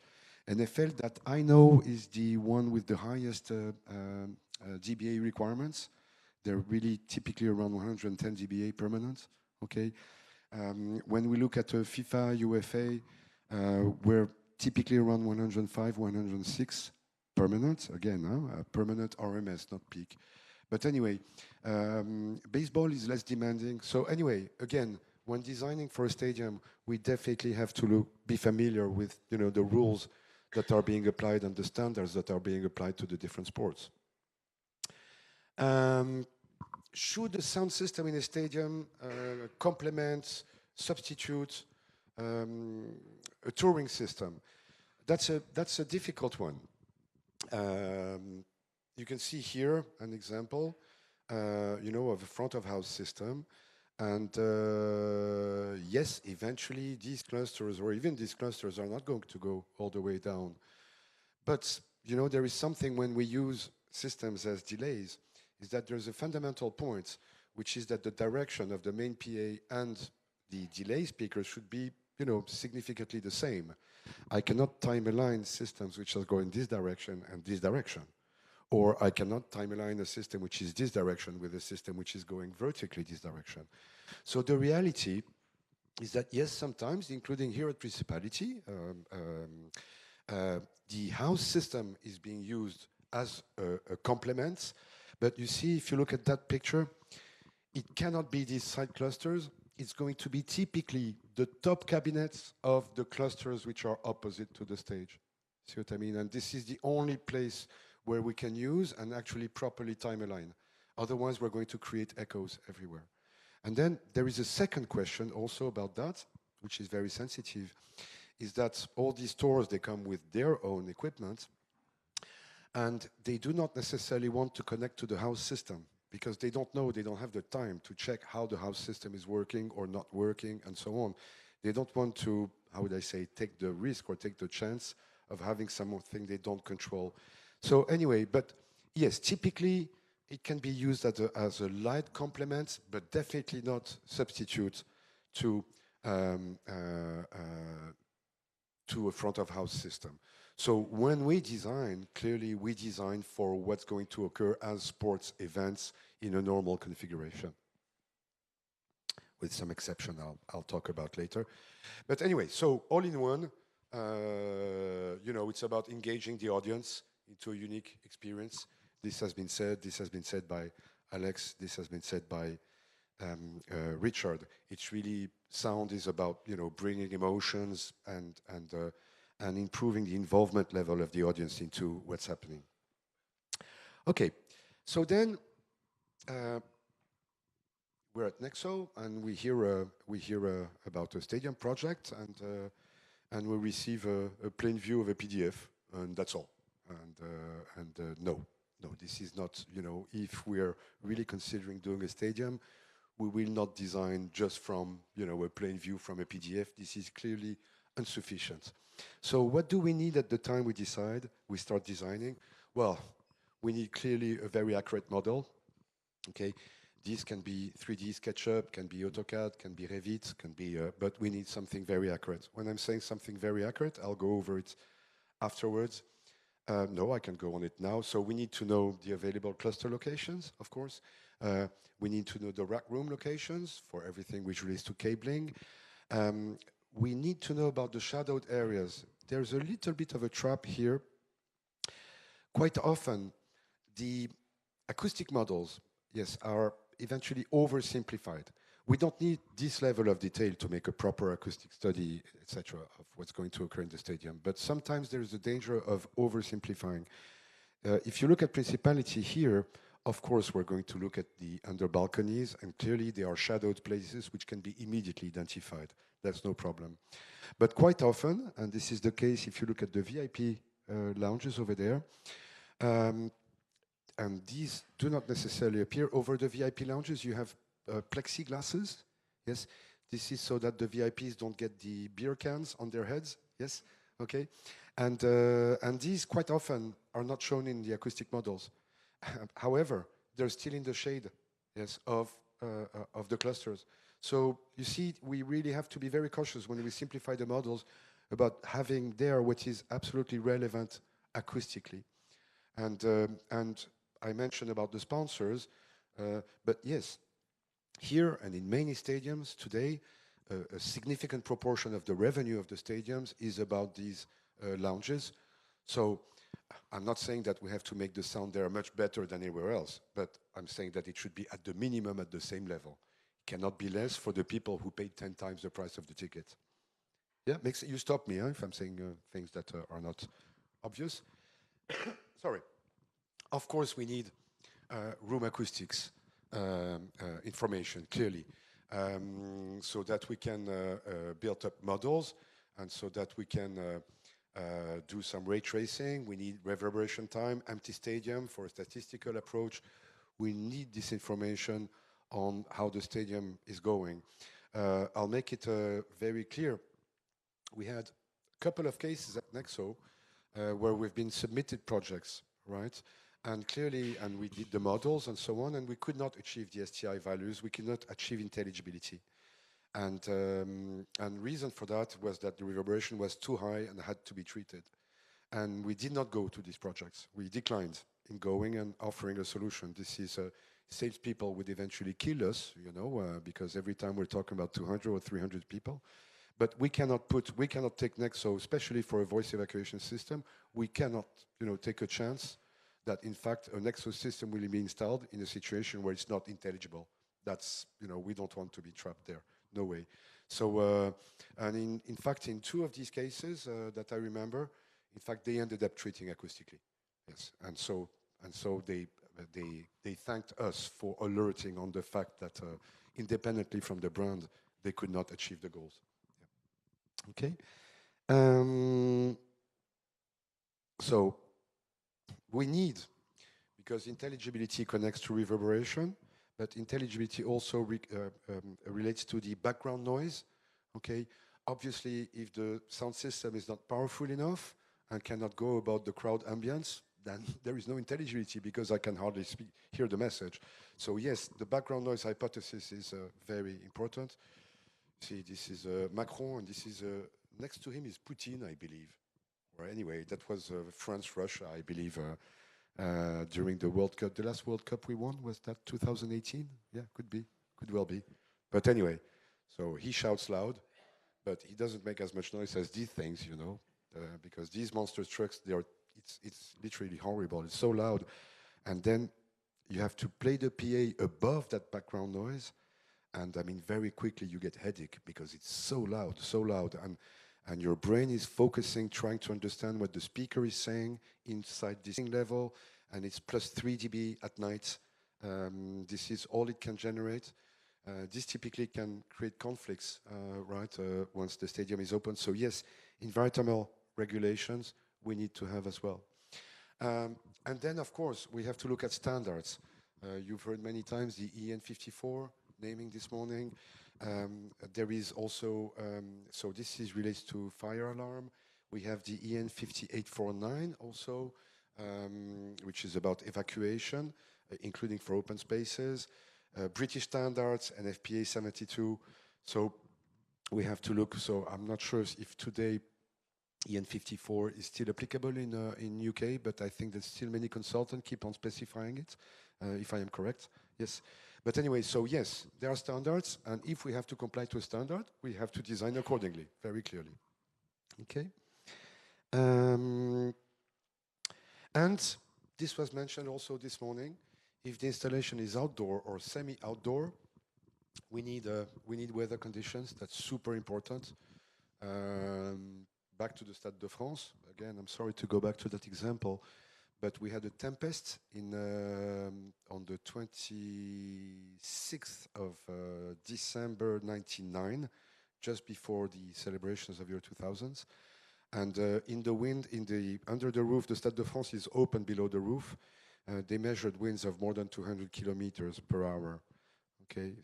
NFL, that I know, is the one with the highest dBA requirements. They're really typically around 110 dBA permanent. Okay. When we look at FIFA, UFA, we're typically around 105, 106 permanent. Again, permanent RMS, not peak. But anyway, baseball is less demanding. So anyway, again, when designing for a stadium, we definitely have to be familiar with the rules that are being applied and the standards that are being applied to the different sports. Should the sound system in a stadium complement, substitute a touring system? That's a difficult one. You can see here an example, of a front of house system. And yes, eventually these clusters, or even these clusters, are not going to go all the way down. But, there is something when we use systems as delays, is that there's a fundamental point, which is that the direction of the main PA and the delay speaker should be, significantly the same. I cannot time align systems which are going this direction and this direction. Or I cannot time align a system which is this direction with a system which is going vertically this direction. So the reality is that, yes, sometimes, including here at Principality, the house system is being used as a complement. But you see, if you look at that picture, it cannot be these side clusters. It's going to be typically the top cabinets of the clusters which are opposite to the stage. See what I mean? And this is the only place where we can use and actually properly time align. Otherwise, we're going to create echoes everywhere. And then there is a second question also about that, which is very sensitive, is that all these stores, they come with their own equipment, and they do not necessarily want to connect to the house system because they don't know, they don't have the time to check how the house system is working or not working and so on. They don't want to, how would I say, take the risk or take the chance of having something they don't control. So anyway, but yes, typically it can be used as a light complement, but definitely not substitute to a front of house system. So when we design, clearly we design for what's going to occur as sports events in a normal configuration, with some exception I'll talk about later. But anyway, so all in one, it's about engaging the audience into a unique experience. This has been said by Alex, this has been said by Richard. It's really, sound is about, bringing emotions and improving the involvement level of the audience into what's happening. Okay, so then we're at NEXO, and we hear about a stadium project, and we receive a plain view of a PDF, and that's all. And no, this is not, if we're really considering doing a stadium, we will not design just from, a plain view from a PDF. This is clearly insufficient. So what do we need at the time we start designing? Well, we need clearly a very accurate model. Okay, this can be 3D SketchUp, can be AutoCAD, can be Revit, can be, but we need something very accurate. When I'm saying something very accurate, I'll go over it afterwards. No, I can go on it now. So we need to know the available cluster locations, of course. We need to know the rack room locations for everything which relates to cabling. We need to know about the shadowed areas. There's a little bit of a trap here. Quite often, the acoustic models, yes, are eventually oversimplified. We don't need this level of detail to make a proper acoustic study, etc., of what's going to occur in the stadium. But sometimes there is a danger of oversimplifying. If you look at Principality here, of course, we're going to look at the under balconies, and clearly there are shadowed places which can be immediately identified. That's no problem. But quite often, and this is the case if you look at the VIP lounges over there, and these do not necessarily appear. Over the VIP lounges, you have plexiglasses. Yes, this is so that the VIPs don't get the beer cans on their heads. Yes, okay. And these quite often are not shown in the acoustic models. However, they're still in the shade, yes, of the clusters. So you see, we really have to be very cautious when we simplify the models about having there what is absolutely relevant acoustically. And I mentioned about the sponsors, but yes, here and in many stadiums today, a significant proportion of the revenue of the stadiums is about these lounges. So I'm not saying that we have to make the sound there much better than anywhere else, but I'm saying that it should be at the minimum at the same level. It cannot be less for the people who paid 10 times the price of the ticket. Yeah, you stop me if I'm saying things that are not obvious. Sorry. Of course, we need room acoustics information, clearly, so that we can build up models and so that we can do some ray tracing. We need reverberation time, empty stadium for a statistical approach. We need this information on how the stadium is going. I'll make it very clear. We had a couple of cases at NEXO where we've been submitted projects, right? And clearly, and we did the models and so on, and we could not achieve the STI values. We could not achieve intelligibility. And reason for that was that the reverberation was too high and had to be treated. And we did not go to these projects. We declined in going and offering a solution. This is salespeople would eventually kill us, because every time we're talking about 200 or 300 people. But we cannot take NEXO, especially for a voice evacuation system, we cannot, take a chance that in fact a NEXO system will be installed in a situation where it's not intelligible. That's, we don't want to be trapped there. No way. So, and in fact, in 2 of these cases that I remember, in fact, they ended up treating acoustically. Yes, and so they thanked us for alerting on the fact that independently from the brand, they could not achieve the goals. Yeah. Okay. So we need, because intelligibility connects to reverberation, but intelligibility also relates to the background noise. Okay, obviously, if the sound system is not powerful enough and cannot go about the crowd ambience, then there is no intelligibility because I can hardly hear the message. So yes, the background noise hypothesis is very important. See, this is Macron, and this is next to him is Putin, I believe. Or anyway, that was France-Russia, I believe. During the World Cup. The last World Cup we won, was that 2018? Yeah, could well be. But anyway, so he shouts loud, but he doesn't make as much noise as these things, because these monster trucks, it's literally horrible. It's so loud. And then you have to play the PA above that background noise. And I mean, very quickly you get headache because it's so loud. And your brain is focusing, trying to understand what the speaker is saying inside this level, and it's plus 3 dB at night. This is all it can generate. This typically can create conflicts, right, once the stadium is open. So yes, environmental regulations we need to have as well. And then, of course, we have to look at standards. You've heard many times the EN54 naming this morning. There is also, so this is relates to fire alarm. We have the EN5849 also, which is about evacuation, including for open spaces. British standards and FPA 72. So we have to look. So I'm not sure if today EN54 is still applicable in UK, but I think that still many consultants keep on specifying it, if I am correct. Yes. But anyway, so yes, there are standards, and if we have to comply to a standard, we have to design accordingly, very clearly. Okay. And this was mentioned also this morning. If the installation is outdoor or semi-outdoor, we need weather conditions. That's super important. Back to the Stade de France. Again, I'm sorry to go back to that example, but we had a tempest on the 26th of December 1999, just before the celebrations of year 2000s. And in the wind, under the roof, the Stade de France is open below the roof. They measured winds of more than 200 kilometers per hour. Okay,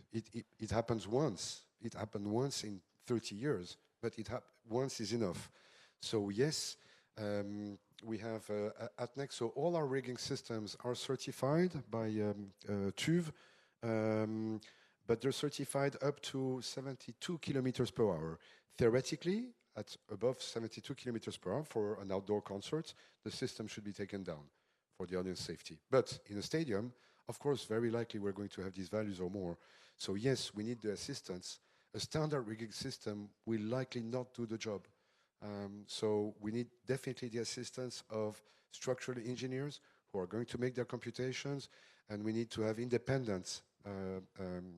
it happens once. It happened once in 30 years, but once is enough. So yes, we have at NEXO, all our rigging systems are certified by TÜV, but they're certified up to 72 kilometers per hour. Theoretically, at above 72 kilometers per hour for an outdoor concert, the system should be taken down for the audience safety. But in a stadium, of course, very likely we're going to have these values or more. So yes, we need the assistance. A standard rigging system will likely not do the job. So we need definitely the assistance of structural engineers who are going to make their computations, and we need to have independent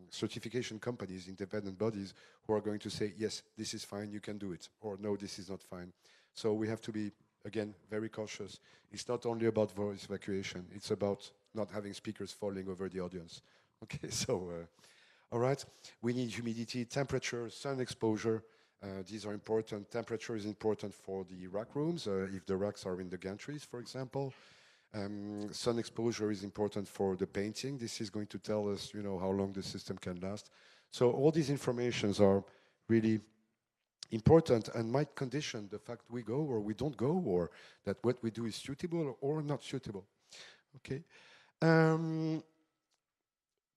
certification companies, independent bodies who are going to say, yes, this is fine, you can do it, or no, this is not fine. So we have to be, again, very cautious. It's not only about voice evacuation, it's about not having speakers falling over the audience. Okay, so, all right. We need humidity, temperature, sun exposure. These are important. Temperature is important for the rack rooms, if the racks are in the gantries, for example. Sun exposure is important for the painting. This is going to tell us, how long the system can last. So all these informations are really important and might condition the fact we go or we don't go, or that what we do is suitable or not suitable. Okay.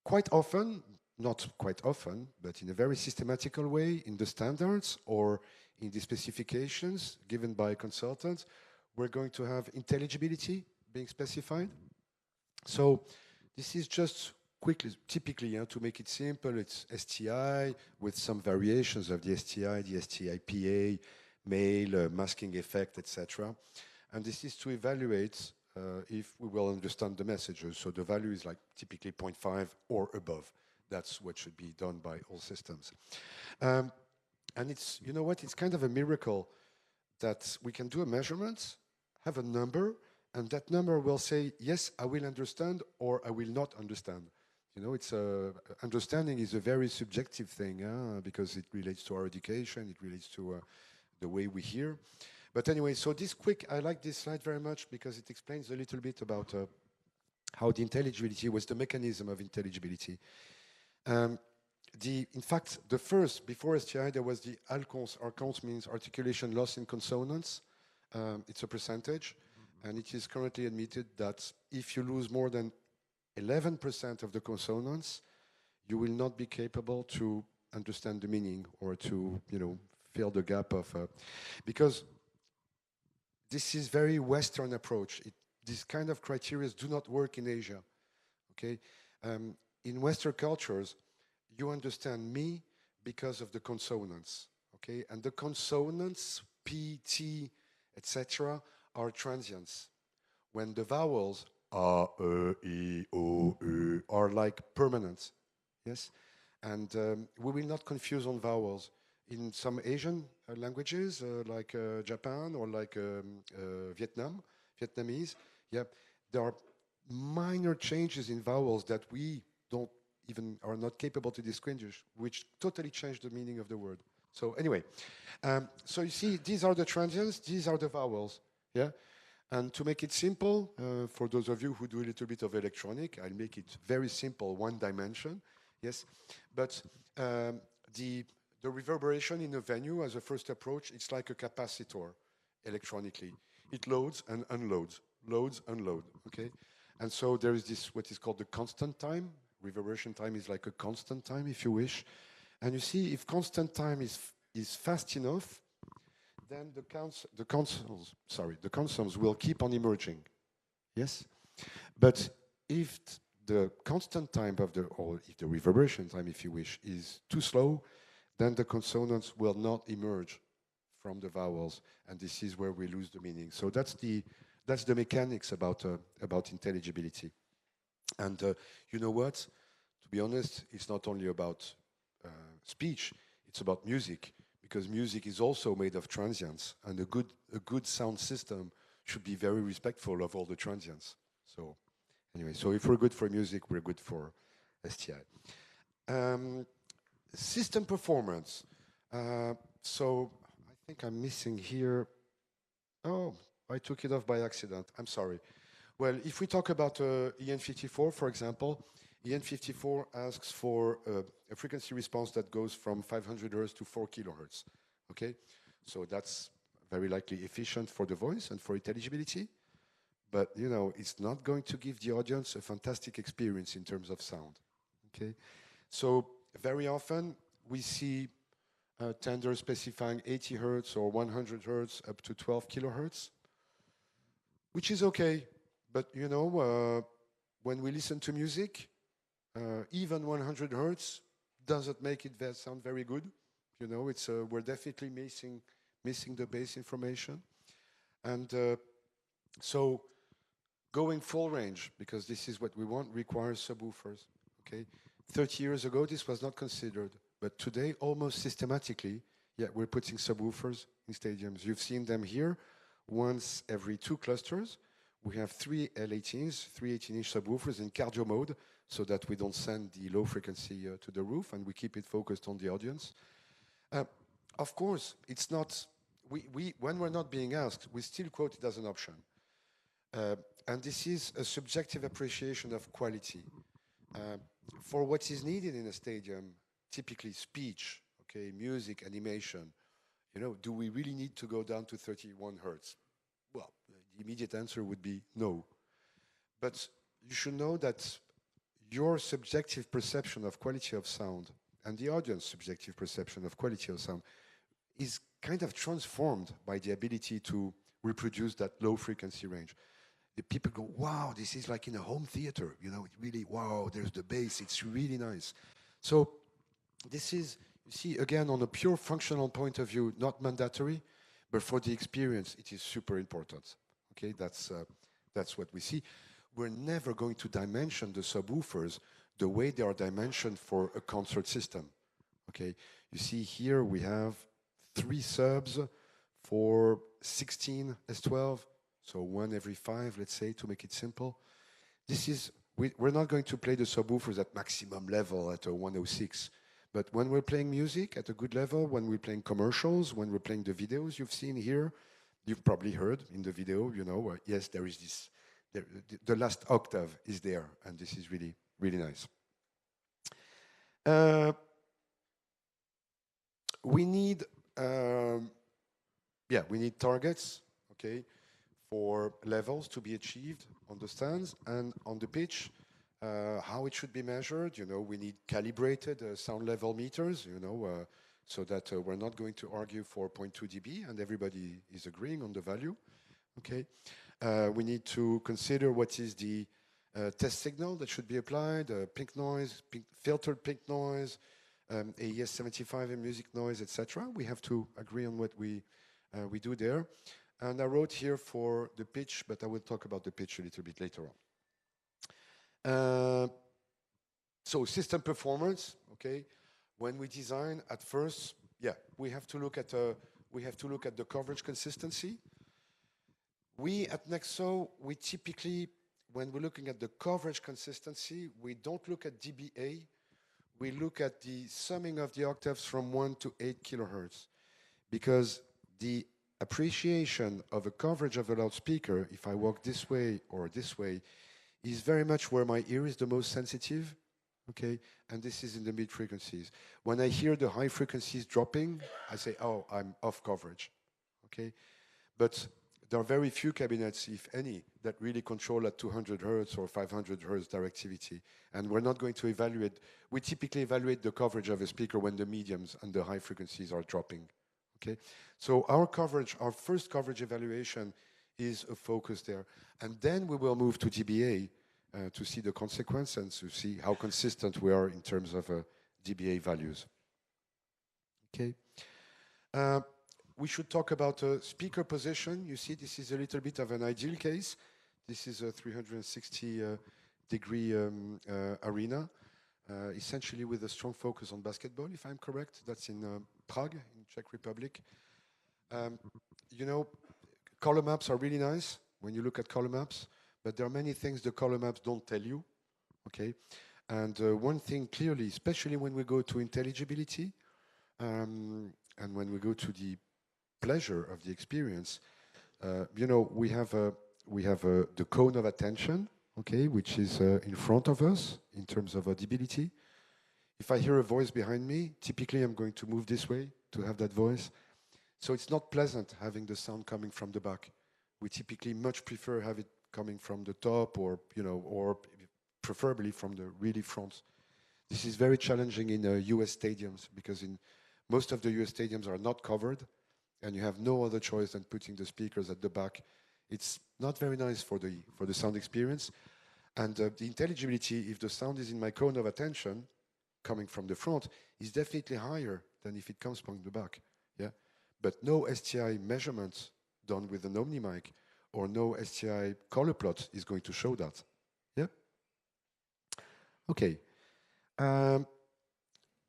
Quite often, not quite often, but in a very systematical way, in the standards or in the specifications given by consultants, we're going to have intelligibility being specified. So this is just quickly, typically, to make it simple, it's STI with some variations of the STI PA, male, masking effect, etc. And this is to evaluate if we will understand the messages. So the value is like typically 0.5 or above. That's what should be done by all systems. And it's, it's kind of a miracle that we can do a measurement, have a number, and that number will say, yes, I will understand, or I will not understand. It's understanding is a very subjective thing, because it relates to our education, it relates to the way we hear. But anyway, so I like this slide very much because it explains a little bit about how the intelligibility was the mechanism of intelligibility. In fact, the first, before STI, there was the ALCONS. ALCONS means articulation loss in consonants. It's a percentage, and it is currently admitted that if you lose more than 11% of the consonants, you will not be capable to understand the meaning or to, fill the gap of... because this is very Western approach. This kind of criteria do not work in Asia, okay? In Western cultures, you understand me because of the consonants, okay? And the consonants, P, T, etc., are transients. When the vowels, A, E, O, U, are like permanent, yes? And we will not confuse on vowels. In some Asian languages, like Japan or like Vietnamese, there are minor changes in vowels that we are not capable to distinguish, which totally change the meaning of the word. So anyway, so you see, these are the transients, these are the vowels, yeah? And to make it simple, for those of you who do a little bit of electronic, I'll make it very simple, one dimension, yes? But the reverberation in a venue as a first approach, it's like a capacitor electronically. It loads and unloads, okay? And so there is this, what is called the constant time. Reverberation time is like a constant time, if you wish. And you see, if constant time is fast enough, then the consoles will keep on emerging, yes? But if the constant time or if the reverberation time, if you wish, is too slow, then the consonants will not emerge from the vowels, and this is where we lose the meaning. So that's the mechanics about intelligibility. And you know what? To be honest, it's not only about speech, it's about music, because music is also made of transients, and a good sound system should be very respectful of all the transients. So anyway, so if we're good for music, we're good for STI. System performance. So I think I'm missing here. Oh, I took it off by accident. I'm sorry. Well, if we talk about EN54, for example, EN54 asks for a frequency response that goes from 500 Hz to 4 kHz. Okay? So that's very likely efficient for the voice and for intelligibility. But, you know, it's not going to give the audience a fantastic experience in terms of sound. Okay? So very often we see tenders specifying 80 Hz or 100 Hz up to 12 kHz, which is okay. But, you know, when we listen to music, even 100 Hz doesn't make it sound very good. You know, it's we're definitely missing the bass information. And so going full range, because this is what we want, requires subwoofers. Okay, 30 years ago, this was not considered. But today, almost systematically, yeah, we're putting subwoofers in stadiums. You've seen them here once every 2 clusters. We have 3 L18s, 3 18-inch subwoofers in cardio mode, so that we don't send the low frequency to the roof, and we keep it focused on the audience. Of course, it's not, when we're not being asked, we still quote it as an option. And this is a subjective appreciation of quality. For what is needed in a stadium, typically speech, okay, music, animation, you know, do we really need to go down to 31 Hertz? Well, the immediate answer would be no. But you should know that your subjective perception of quality of sound and the audience subjective perception of quality of sound is kind of transformed by the ability to reproduce that low frequency range. The people go, wow, this is like in a home theater, you know, it really, wow, there's the bass, it's really nice. So this is, you see, again, on a pure functional point of view, not mandatory, but for the experience, it is super important. Okay, that's what we see. We're never going to dimension the subwoofers the way they are dimensioned for a concert system. Okay, you see here we have 3 subs for 16 S12, so 1 every 5, let's say, to make it simple. This is, we're not going to play the subwoofers at maximum level at a 106, but when we're playing music at a good level, when we're playing commercials, when we're playing the videos you've seen here, you've probably heard in the video, you know, yes, there is this, the last octave is there, and this is really, really nice. We need, we need targets, okay, for levels to be achieved on the stands and on the pitch. How it should be measured, you know, we need calibrated sound level meters, you know, so that we're not going to argue for 0.2 dB and everybody is agreeing on the value, okay? We need to consider what is the test signal that should be applied, pink noise, filtered pink noise, AES 75 and music noise, etc. We have to agree on what we do there. And I wrote here for the pitch, but I will talk about the pitch a little bit later on. So system performance, okay. When we design at first, we have to look at the coverage consistency. We at NEXO, we typically, when we're looking at the coverage consistency, we don't look at dBA, we look at the summing of the octaves from 1 to 8 kilohertz, because the appreciation of a coverage of a loudspeaker, if I walk this way or this way, is very much where my ear is the most sensitive, okay? And this is in the mid frequencies. When I hear the high frequencies dropping, I say, oh, I'm off coverage, okay? But there are very few cabinets, if any, that really control at 200 hertz or 500 hertz directivity. And we're not going to evaluate, we typically evaluate the coverage of a speaker when the mediums and the high frequencies are dropping, okay? So our coverage, our first coverage evaluation is a focus there. And then we will move to dBA to see the consequence and to see how consistent we are in terms of dBA values. Okay. We should talk about speaker position. You see, this is a little bit of an ideal case. This is a 360-degree arena, essentially with a strong focus on basketball, if I'm correct. That's in Prague, in Czech Republic. You know, color maps are really nice when you look at color maps, but there are many things the color maps don't tell you, okay? And one thing clearly, especially when we go to intelligibility, and when we go to the pleasure of the experience, you know, we have the cone of attention, okay, which is in front of us in terms of audibility. If I hear a voice behind me, typically I'm going to move this way to have that voice. So it's not pleasant having the sound coming from the back. We typically much prefer have it coming from the top, or, you know, or preferably from the really front. This is very challenging in US stadiums, because in most of the US stadiums are not covered, and you have no other choice than putting the speakers at the back. It's not very nice for the sound experience. And the intelligibility, if the sound is in my cone of attention, coming from the front, is definitely higher than if it comes from the back. Yeah, but no STI measurements done with an Omni mic or no STI color plot is going to show that. Yeah. Okay.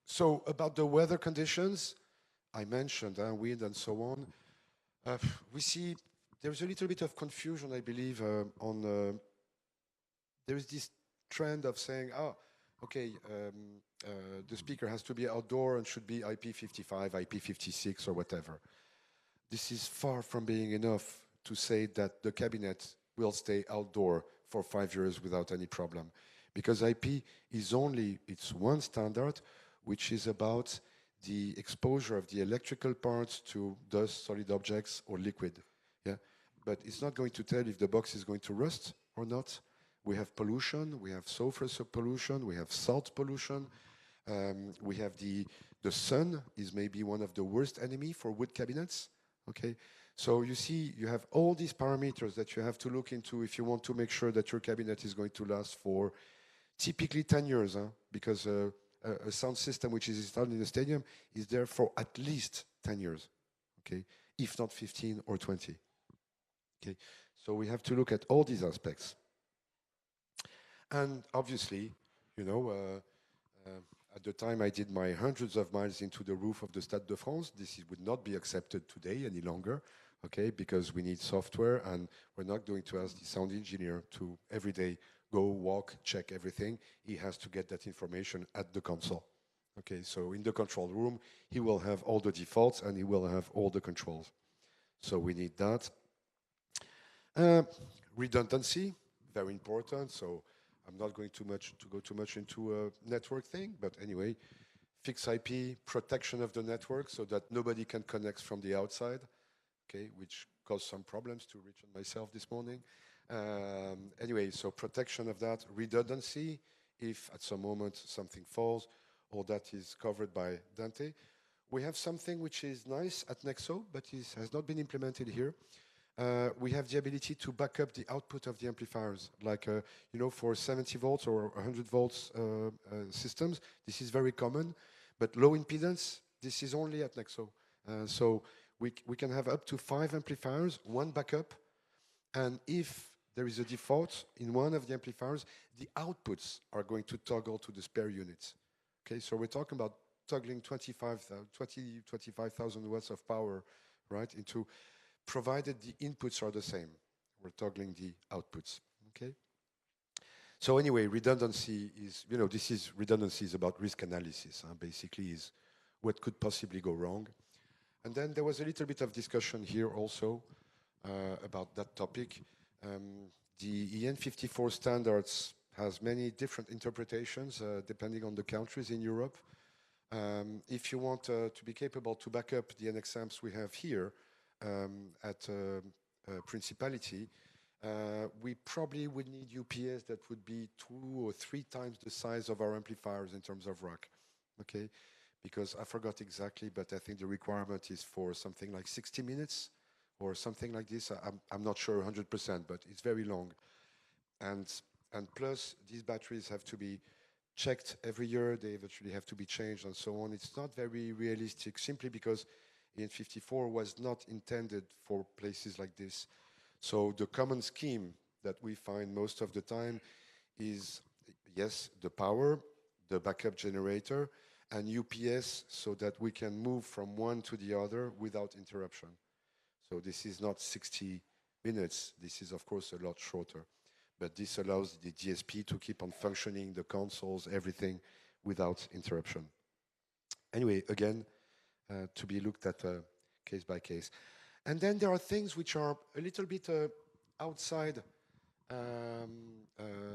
So about the weather conditions, I mentioned wind and so on. We see there's a little bit of confusion, I believe, on. There is this trend of saying, oh, okay, the speaker has to be outdoor and should be IP55, IP56, or whatever. This is far from being enough to say that the cabinet will stay outdoor for 5 years without any problem. Because IP is only, it's one standard, which is about the exposure of the electrical parts to dust, solid objects, or liquid. Yeah, but it's not going to tell if the box is going to rust or not. We have pollution, we have sulfur pollution, we have salt pollution. We have the sun is maybe one of the worst enemy for wood cabinets. Okay, so you see, you have all these parameters that you have to look into if you want to make sure that your cabinet is going to last for typically 10 years, because a sound system which is installed in a stadium is there for at least 10 years, okay, if not 15 or 20. Okay, so we have to look at all these aspects. And obviously, you know, at the time I did my hundreds of miles into the roof of the Stade de France, this would not be accepted today any longer, okay, because we need software, and we're not going to ask the sound engineer to every day go walk, check everything. He has to get that information at the console. Okay, so in the control room, he will have all the defaults and he will have all the controls. So we need that. Redundancy, very important. So I'm not going to go too much into a network thing, but anyway, fixed IP, protection of the network so that nobody can connect from the outside, okay, which caused some problems to Rich and myself this morning. Anyway, so protection of that, redundancy, if at some moment something falls, all that is covered by Dante. We have something which is nice at NEXO, but has not been implemented here. We have the ability to back up the output of the amplifiers, like, you know, for 70 volts or 100 volts systems. This is very common, but low impedance, this is only at NEXO. So we can have up to 5 amplifiers, 1 backup, and if there is a default in one of the amplifiers, the outputs are going to toggle to the spare units. Okay, so we're talking about toggling 25,000 watts of power, right, into, provided the inputs are the same. We're toggling the outputs, okay? So anyway, redundancy is, redundancy is about risk analysis, basically is what could possibly go wrong. And then there was a little bit of discussion here also about that topic. The EN54 standards has many different interpretations depending on the countries in Europe. If you want to be capable to back up the NX amps we have here at Principality, we probably would need UPS that would be 2 or 3 times the size of our amplifiers in terms of rack, okay? Because I forgot exactly, but I think the requirement is for something like 60 minutes or something like this. I'm not sure 100%, but it's very long. And plus, these batteries have to be checked every year. They eventually have to be changed and so on. It's not very realistic simply because EN54 was not intended for places like this. So the common scheme that we find most of the time is, yes, the power, the backup generator, and UPS so that we can move from one to the other without interruption. So this is not 60 minutes. This is, of course, a lot shorter. But this allows the DSP to keep on functioning, the consoles, everything, without interruption. Anyway, again, to be looked at case by case. And then there are things which are a little bit outside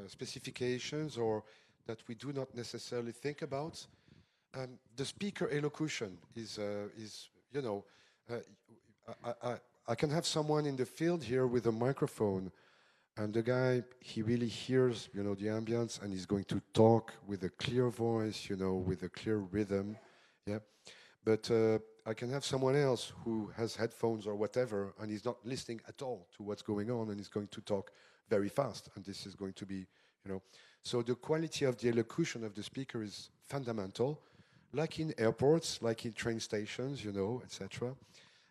specifications or that we do not necessarily think about. The speaker elocution is I can have someone in the field here with a microphone, and the guy, he really hears, the ambience, and he's going to talk with a clear voice, with a clear rhythm, yeah. But I can have someone else who has headphones or whatever, and he's not listening at all to what's going on, and he's going to talk very fast, and this is going to be, So the quality of the elocution of the speaker is fundamental, like in airports, like in train stations, etc.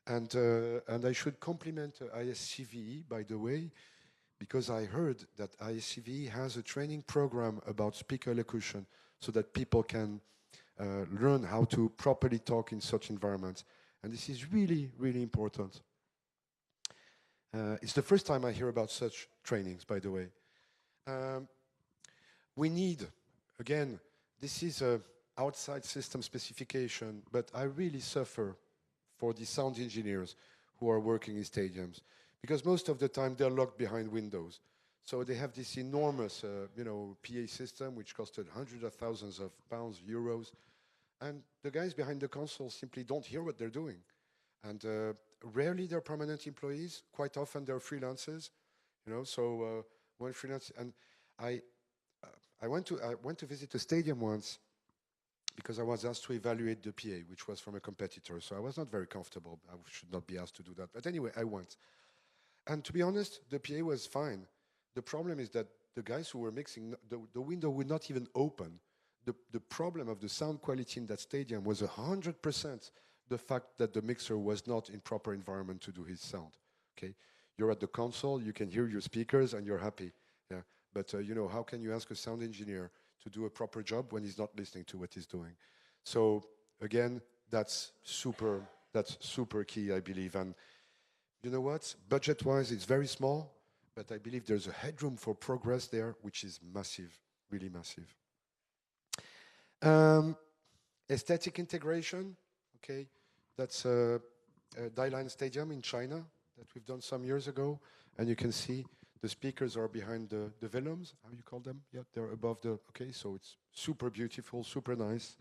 And I should compliment ISCVE, by the way, because I heard that ISCVE has a training program about speaker elocution so that people can learn how to properly talk in such environments. And this is really, really important. It's the first time I hear about such trainings, by the way. We need, again, this is a outside system specification, but I really suffer for the sound engineers who are working in stadiums, because most of the time they're locked behind windows. So they have this enormous, PA system which costed hundreds of thousands of pounds, euros, and the guys behind the console simply don't hear what they're doing. And rarely they're permanent employees. Quite often they're freelancers, So when freelance, and I went to visit a stadium once because I was asked to evaluate the PA, which was from a competitor. So I was not very comfortable. I should not be asked to do that. But anyway, I went. And to be honest, the PA was fine. The problem is that the guys who were mixing, the window would not even open. The problem of the sound quality in that stadium was 100% the fact that the mixer was not in proper environment to do his sound. Okay, you're at the console, you can hear your speakers, and you're happy. Yeah, but how can you ask a sound engineer to do a proper job when he's not listening to what he's doing? So again, that's super key, I believe. And you know what? Budget-wise, it's very small, but I believe there's a headroom for progress there, which is massive, really massive. Aesthetic integration, okay, that's a Dailan Stadium in China that we've done some years ago, and you can see the speakers are behind the velums, how you call them? Yeah, they're above the, okay, so it's super beautiful, super nice.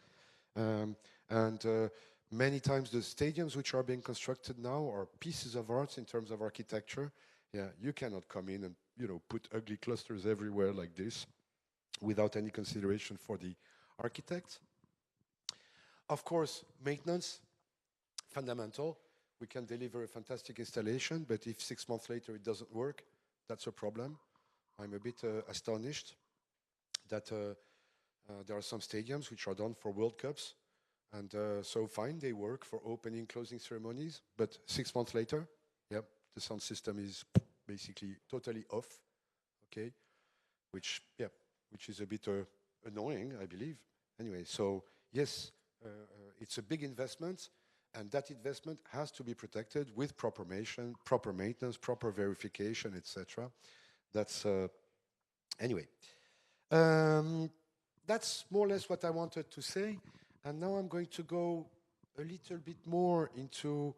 Many times the stadiums which are being constructed now are pieces of art in terms of architecture. Yeah, you cannot come in and, put ugly clusters everywhere like this without any consideration for the architect. Of course, maintenance, fundamental. We can deliver a fantastic installation, but if 6 months later it doesn't work, that's a problem. I'm a bit astonished that there are some stadiums which are done for World Cups, and so fine, they work for opening, closing ceremonies, but 6 months later, yep, the sound system is basically totally off, okay, which is a bit annoying, I believe. Anyway, so yes, it's a big investment, and that investment has to be protected with proper maintenance, proper verification, etc. That's anyway. That's more or less what I wanted to say. And now I'm going to go a little bit more into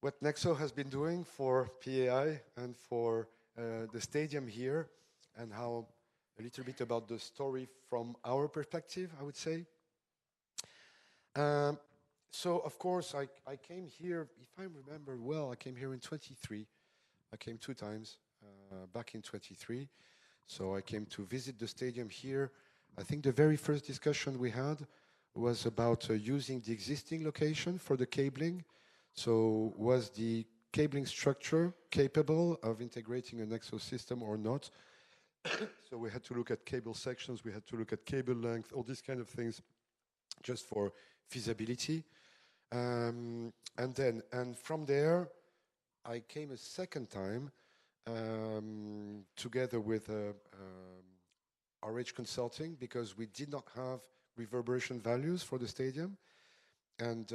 what NEXO has been doing for PAI and for the stadium here, and how a little bit about the story from our perspective, I would say. So, of course, I came here, if I remember well, I came here in 23. I came 2 times back in 23. So I came to visit the stadium here. I think the very first discussion we had was about using the existing location for the cabling. So was the cabling structure capable of integrating an NEXO system or not? So we had to look at cable sections, we had to look at cable length, all these kind of things, just for feasibility. And from there, I came a second time together with RH Consulting, because we did not have reverberation values for the stadium. And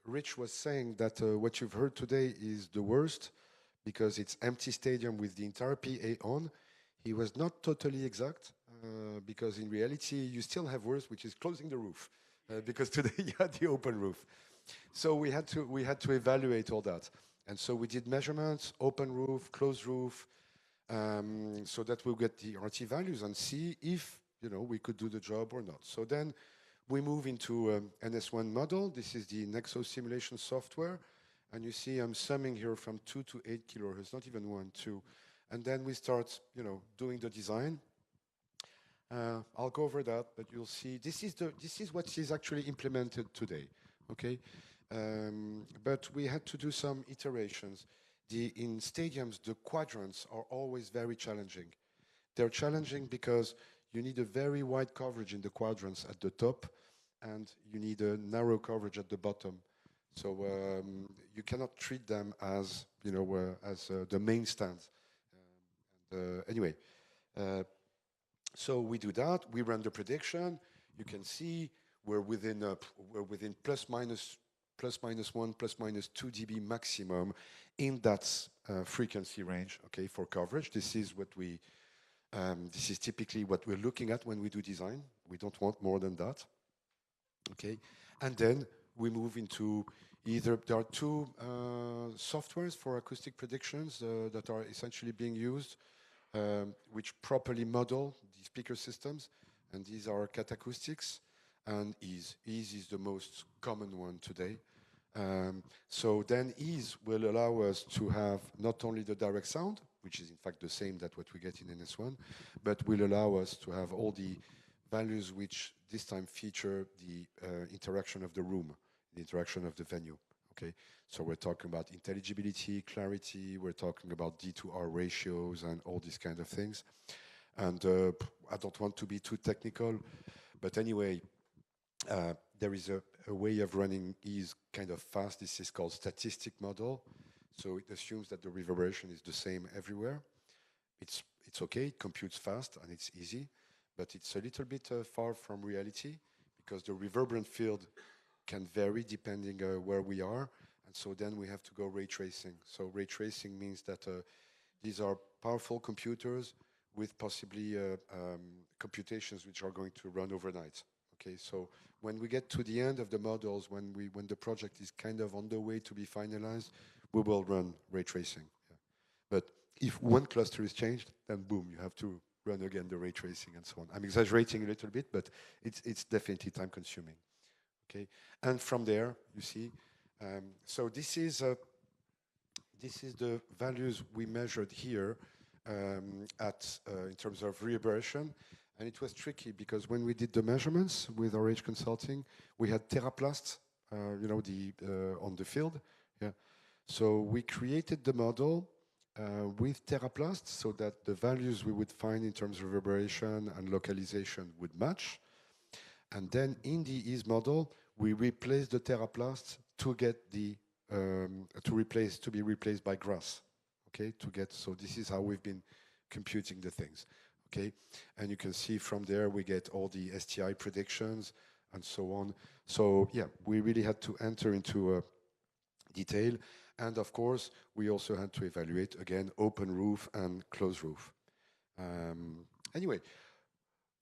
Rich was saying that what you've heard today is the worst, because it's empty stadium with the entire PA on. He was not totally exact, because in reality, you still have worse, which is closing the roof, because today you had the open roof. So we had to evaluate all that. And so we did measurements, open roof, closed roof, so that we'll get the RT values and see if, we could do the job or not. So then we move into NS1 model. This is the NEXO simulation software. And you see I'm summing here from 2 to 8 kilohertz, not even 1, 2. And then we start, doing the design. I'll go over that, but you'll see this is what is actually implemented today, okay? But we had to do some iterations. In stadiums, the quadrants are always very challenging. They're challenging because you need a very wide coverage in the quadrants at the top, and you need a narrow coverage at the bottom. So you cannot treat them as, the main stands. Anyway, so we do that. We run the prediction. You can see we're within plus minus 1, plus minus 2 dB maximum in that frequency range. Okay, for coverage. This is what this is typically what we're looking at when we do design. We don't want more than that. Okay, and then we move into there are 2 softwares for acoustic predictions that are essentially being used, which properly model the speaker systems, and these are Catacoustics and Ease. Ease is the most common one today. So then Ease will allow us to have not only the direct sound, which is in fact the same that what we get in NS1, but will allow us to have all the values which this time feature the interaction of the room, the interaction of the venue. Okay, so we're talking about intelligibility, clarity, we're talking about D to R ratios and all these kind of things. And I don't want to be too technical, but anyway, there is a way of running Ease kind of fast. This is called statistic model. So it assumes that the reverberation is the same everywhere. It's okay, it computes fast and it's easy, but it's a little bit far from reality, because the reverberant field can vary depending where we are. And so then we have to go ray tracing. So ray tracing means that these are powerful computers with possibly computations which are going to run overnight. Okay, so when we get to the end of the models, when the project is kind of on the way to be finalized, we will run ray tracing. Yeah. But if one cluster is changed, then boom, you have to run again the ray tracing and so on. I'm exaggerating a little bit, but it's definitely time consuming. Okay, and from there you see, so this is the values we measured here in terms of reverberation. And it was tricky because when we did the measurements with RH Consulting, we had teraplasts, on the field. Yeah. So we created the model with teraplasts so that the values we would find in terms of reverberation and localization would match. And then in the Ease model, we replaced the teraplasts to get the to be replaced by grass. Okay, so this is how we've been computing the things. Okay, and you can see from there we get all the STI predictions and so on. So yeah, we really had to enter into detail, and of course we also had to evaluate again open roof and closed roof. Anyway,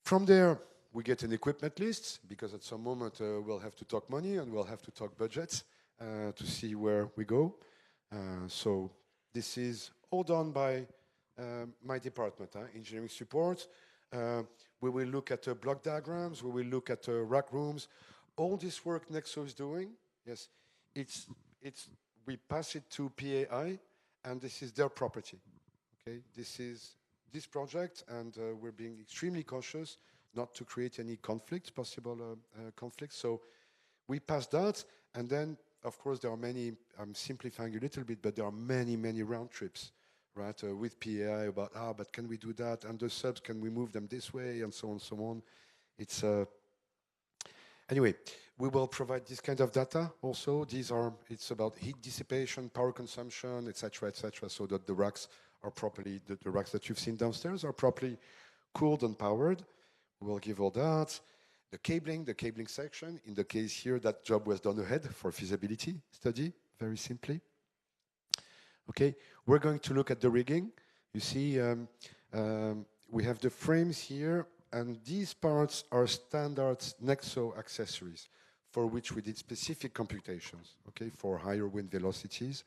from there, we get an equipment list, because at some moment we'll have to talk money and we'll have to talk budgets to see where we go. So this is all done by my department, engineering support. We will look at block diagrams, we will look at rack rooms. All this work NEXO is doing, yes, we pass it to PAI, and this is their property. Okay, this is this project, and we're being extremely cautious not to create any possible conflicts. So we pass that, and then, of course, there are many, I'm simplifying a little bit, but there are many, many round trips, right, with PAI about, but can we do that? And the subs, can we move them this way? And so on, so on. It's, anyway, we will provide this kind of data also. It's about heat dissipation, power consumption, etc., so that the racks are properly, the racks that you've seen downstairs are properly cooled and powered. We'll give all that. The cabling section. In the case here, that job was done ahead for feasibility study, very simply. Okay, we're going to look at the rigging. You see, we have the frames here, and these parts are standard NEXO accessories for which we did specific computations, okay, for higher wind velocities,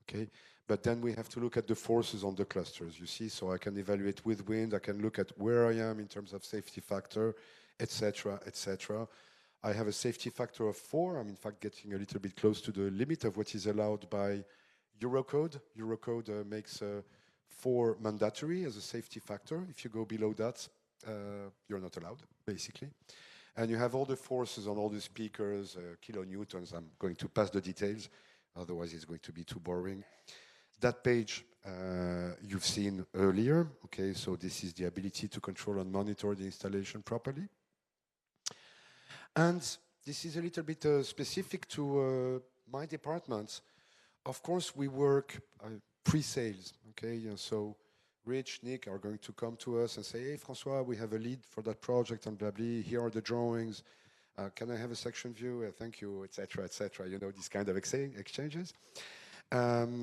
okay. But then we have to look at the forces on the clusters, you see, so I can evaluate with wind, I can look at where I am in terms of safety factor, etc., etc. I have a safety factor of 4. I'm in fact getting a little bit close to the limit of what is allowed by Eurocode. Eurocode makes 4 mandatory as a safety factor. If you go below that, you're not allowed, basically. And you have all the forces on all the speakers, kilonewtons. I'm going to pass the details, otherwise it's going to be too boring. That page you've seen earlier, okay, so this is the ability to control and monitor the installation properly. And this is a little bit specific to my department. Of course, we work pre-sales, okay, so Rich, Nick are going to come to us and say, hey, François, we have a lead for that project and blah, blah, here are the drawings. Can I have a section view? Thank you, etc., etc. You know, these kind of exchanges. But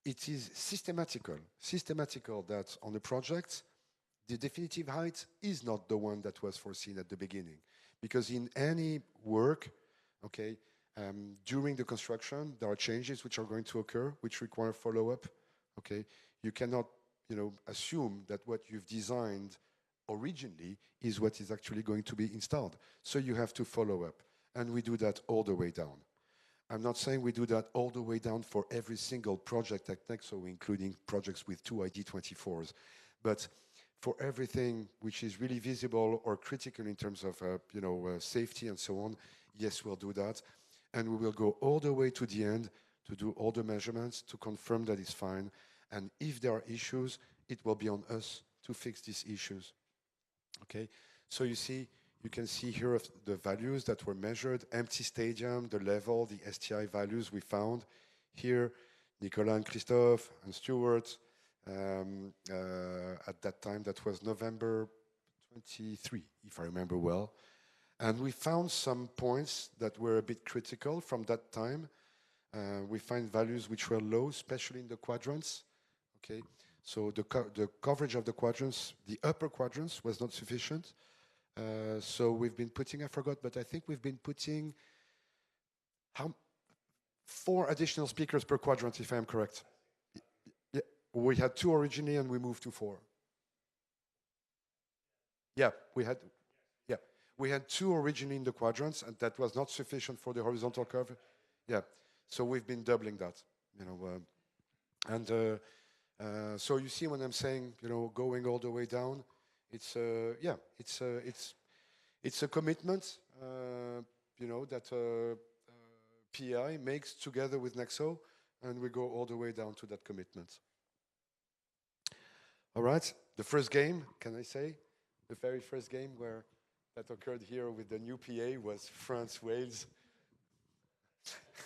it is systematical that on a project, the definitive height is not the one that was foreseen at the beginning. Because in any work, okay, during the construction, there are changes which are going to occur, which require follow-up, okay? You cannot, you know, assume that what you've designed originally is what is actually going to be installed. So you have to follow up. And we do that all the way down. I'm not saying we do that all the way down for every single project at NEXO, including projects with 2 ID24s. But for everything which is really visible or critical in terms of safety and so on, yes, we'll do that. And we will go all the way to the end to do all the measurements to confirm that it's fine. And if there are issues, it will be on us to fix these issues. Okay, so you can see here the values that were measured, empty stadium, the level, the STI values we found. Here, Nicolas and Christophe and Stuart, at that time, that was November 23, if I remember well. And we found some points that were a bit critical from that time. We find values which were low, especially in the quadrants. Okay, so the coverage of the quadrants, the upper quadrants was not sufficient. So we've been putting, I forgot, but I think we've been putting 4 additional speakers per quadrant, if I am correct. Yeah, we had 2 originally and we moved to 4. Yeah, we had 2 originally in the quadrants, and that was not sufficient for the horizontal curve. Yeah, so we've been doubling that, you know, so you see when I'm saying, you know, going all the way down, it's a commitment, you know, that PI makes together with NEXO, and we go all the way down to that commitment. All right, the first game, can I say, the very first game that occurred here with the new PA was France-Wales.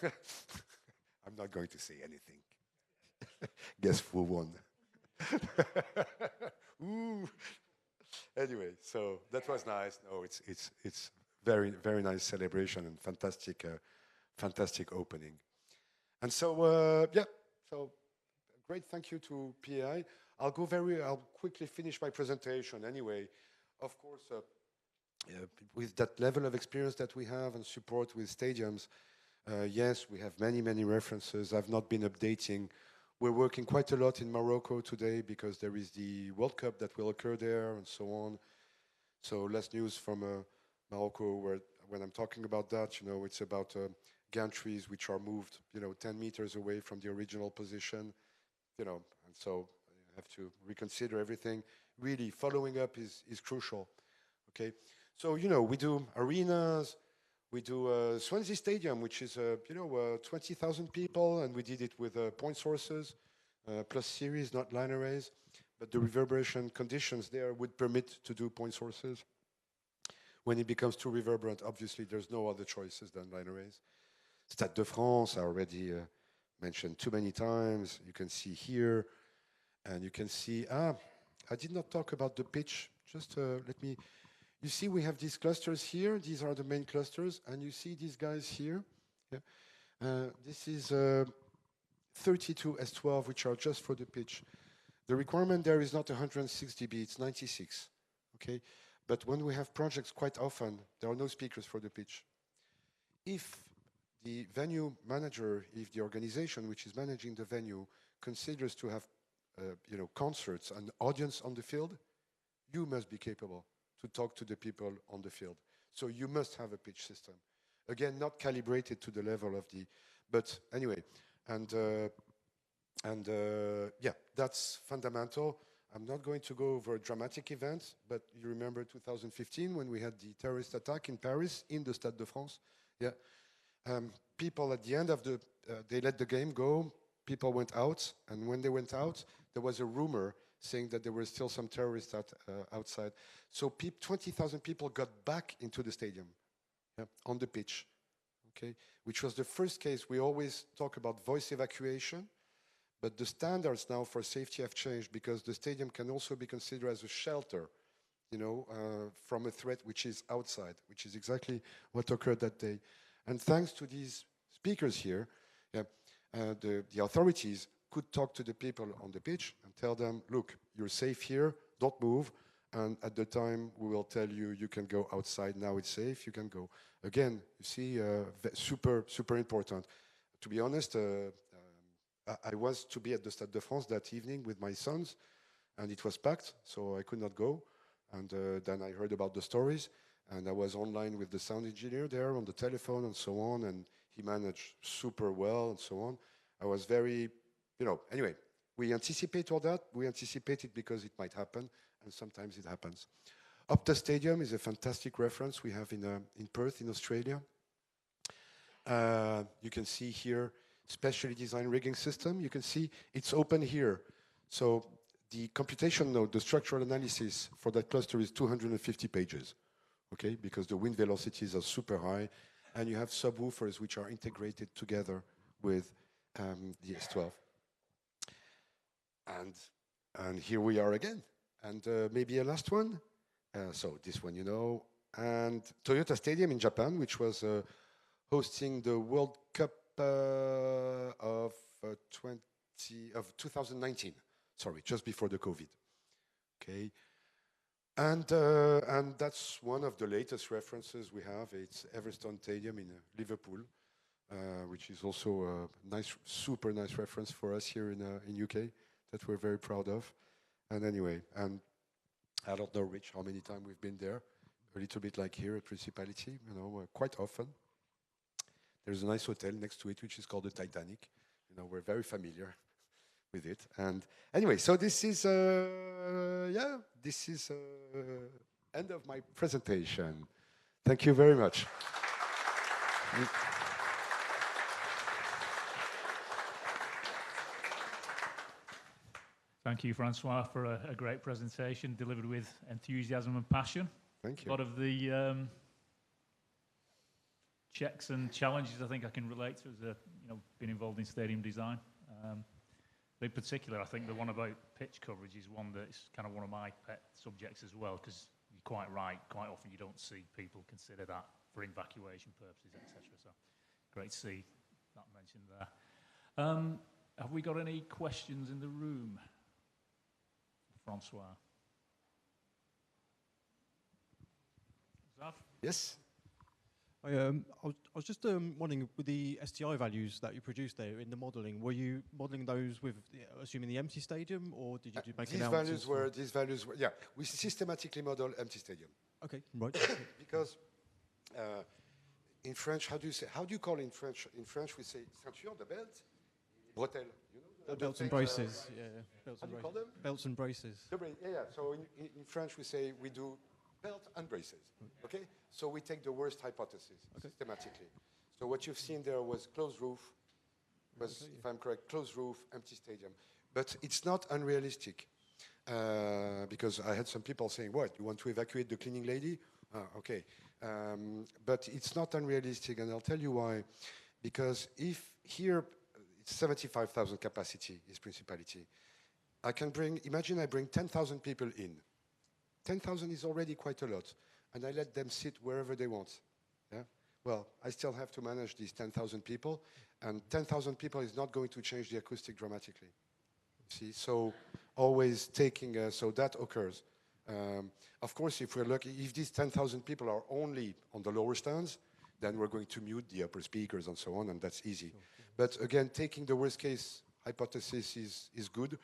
I'm not going to say anything. Guess who won? Ooh. Anyway, so that was nice. No, it's very, very nice celebration and fantastic opening. And so, yeah, so great thank you to PAI. I'll quickly finish my presentation anyway. Of course, with that level of experience that we have and support with stadiums, yes, we have many, many references. I've not been updating. We're working quite a lot in Morocco today because there is the World Cup that will occur there and so on. So less news from Morocco, where when I'm talking about that, you know, it's about gantries which are moved, you know, 10 meters away from the original position, you know, and so you have to reconsider everything. Really, following up is crucial, okay? So, you know, we do arenas, we do Swansea Stadium, which is, 20,000 people, and we did it with point sources, plus series, not line arrays. But the reverberation conditions there would permit to do point sources. When it becomes too reverberant, obviously there's no other choices than line arrays. Stade de France, I already mentioned too many times. You can see here, and you can see, I did not talk about the pitch. Just let me, you see we have these clusters here. These are the main clusters, and you see these guys here. Yeah. This is 32 S12, which are just for the pitch. The requirement there is not 106 dB, it's 96, okay? But when we have projects, quite often, there are no speakers for the pitch. If the venue manager, if the organization which is managing the venue considers to have, concerts and audience on the field, you must be capable to talk to the people on the field. So you must have a pitch system. Again, not calibrated to the level of the, but anyway, yeah, that's fundamental. I'm not going to go over dramatic events, but you remember 2015 when we had the terrorist attack in Paris, in the Stade de France. Yeah, people at the end of the, they let the game go, people went out, and when they went out, there was a rumor saying that there were still some terrorists outside. So 20,000 people got back into the stadium, yeah, on the pitch, okay? Which was the first case. We always talk about voice evacuation, but the standards now for safety have changed because the stadium can also be considered as a shelter, from a threat which is outside, which is exactly what occurred that day. And thanks to these speakers here, yeah, the authorities could talk to the people on the pitch and tell them, look, you're safe here, don't move, and at the time we will tell you, you can go outside, now it's safe, you can go. Again, you see, super, super important. To be honest, I was to be at the Stade de France that evening with my sons, and it was packed, so I could not go. And then I heard about the stories, and I was online with the sound engineer there on the telephone and so on, and he managed super well and so on. I was very, anyway, we anticipate all that. We anticipate it because it might happen, and sometimes it happens. Opta Stadium is a fantastic reference we have in Perth, in Australia. You can see here, specially designed rigging system. You can see it's open here. So the computation node, the structural analysis for that cluster is 250 pages, okay? Because the wind velocities are super high, and you have subwoofers which are integrated together with the S12. And here we are again. And maybe a last one. So this one, and Toyota Stadium in Japan, which was hosting the World Cup of 2019. Sorry, just before the COVID. Okay, and that's one of the latest references we have. It's Everstone Stadium in Liverpool, which is also a nice, super nice reference for us here in UK that we're very proud of. And anyway, and I don't know, Rich, how many times we've been there. A little bit like here at Principality, quite often. There's a nice hotel next to it, which is called the Titanic. We're very familiar with it. And anyway, so this is, end of my presentation. Thank you very much. Thank you, Francois, for a great presentation delivered with enthusiasm and passion. Thank you. A lot of the checks and challenges I think I can relate to as being involved in stadium design. In particular, I think the one about pitch coverage is one that's kind of one of my pet subjects as well, because you're quite right, quite often you don't see people consider that for evacuation purposes, etc. So great to see that mentioned there. Have we got any questions in the room? Francois. Zav? Yes? I was just wondering, with the STI values that you produced there in the modelling, were you modelling those with, assuming the empty stadium, or did you make These values were, yeah, we systematically model empty stadium. Okay, right. Because in French, how do you call in French? In French, we say ceinture, the belt, bretelle. You know, belts and braces, yeah. Belts how and do you call them? Belts and braces. Yeah. So in French, we say we do belt and braces. Okay. So we take the worst hypothesis systematically. So what you've seen there was closed roof, if I'm correct, closed roof, empty stadium. But it's not unrealistic because I had some people saying, "What? You want to evacuate the cleaning lady?" Okay. But it's not unrealistic, and I'll tell you why. Because if here it's 75,000 capacity is Principality, I can imagine I bring 10,000 people in. 10,000 is already quite a lot, and I let them sit wherever they want. Yeah? Well, I still have to manage these 10,000 people, and 10,000 people is not going to change the acoustic dramatically. See, so always taking, so that occurs. Of course, if we're lucky, if these 10,000 people are only on the lower stands, then we're going to mute the upper speakers and so on, and that's easy. But again, taking the worst case hypothesis is good,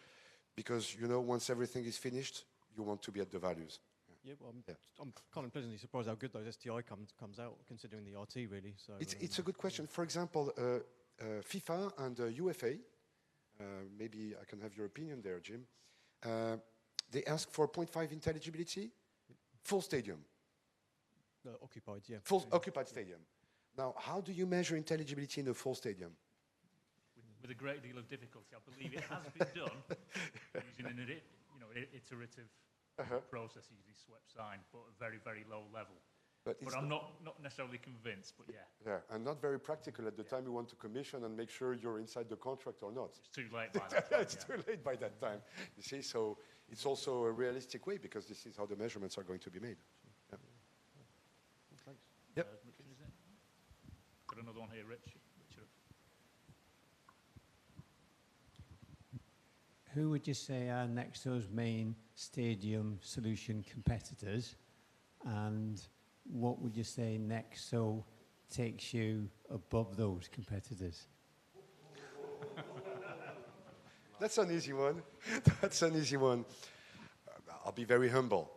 because, you know, once everything is finished, you want to be at the values. Yeah, well, I'm kind of pleasantly surprised how good those STI comes out, considering the RT, really. So it's a good question. For example, FIFA and UFA, maybe I can have your opinion there, Jim. They ask for 0.5 intelligibility, full stadium. Occupied, yeah. Full occupied stadium. Now, how do you measure intelligibility in a full stadium? With a great deal of difficulty. I believe it has been done using an iterative process, usually swept sign, but at a very, very low level. But I'm not necessarily convinced, but yeah. Yeah, and not very practical at the time you want to commission and make sure you're inside the contract or not. It's too late by that time. It's too late by that time. You see, so it's also a realistic way, because this is how the measurements are going to be made. Yeah. Thanks. Yep. Richard, is it? Got another one here, Richard. Who would you say are NEXO's main stadium solution competitors, and what would you say NEXO takes you above those competitors? That's an easy one. That's an easy one. I'll be very humble.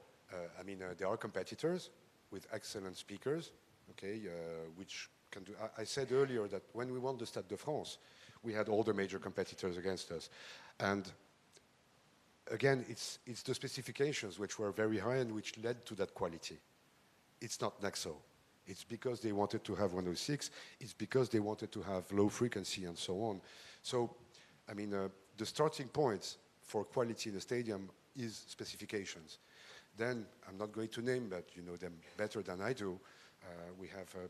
I mean, there are competitors with excellent speakers, okay, which can do. I said earlier that when we won the Stade de France, we had all the major competitors against us. And again, it's the specifications which were very high and which led to that quality. It's not NEXO. It's because they wanted to have 106. It's because they wanted to have low frequency and so on. So, I mean, the starting point for quality in a stadium is specifications. Then, I'm not going to name, but you know them better than I do. We have a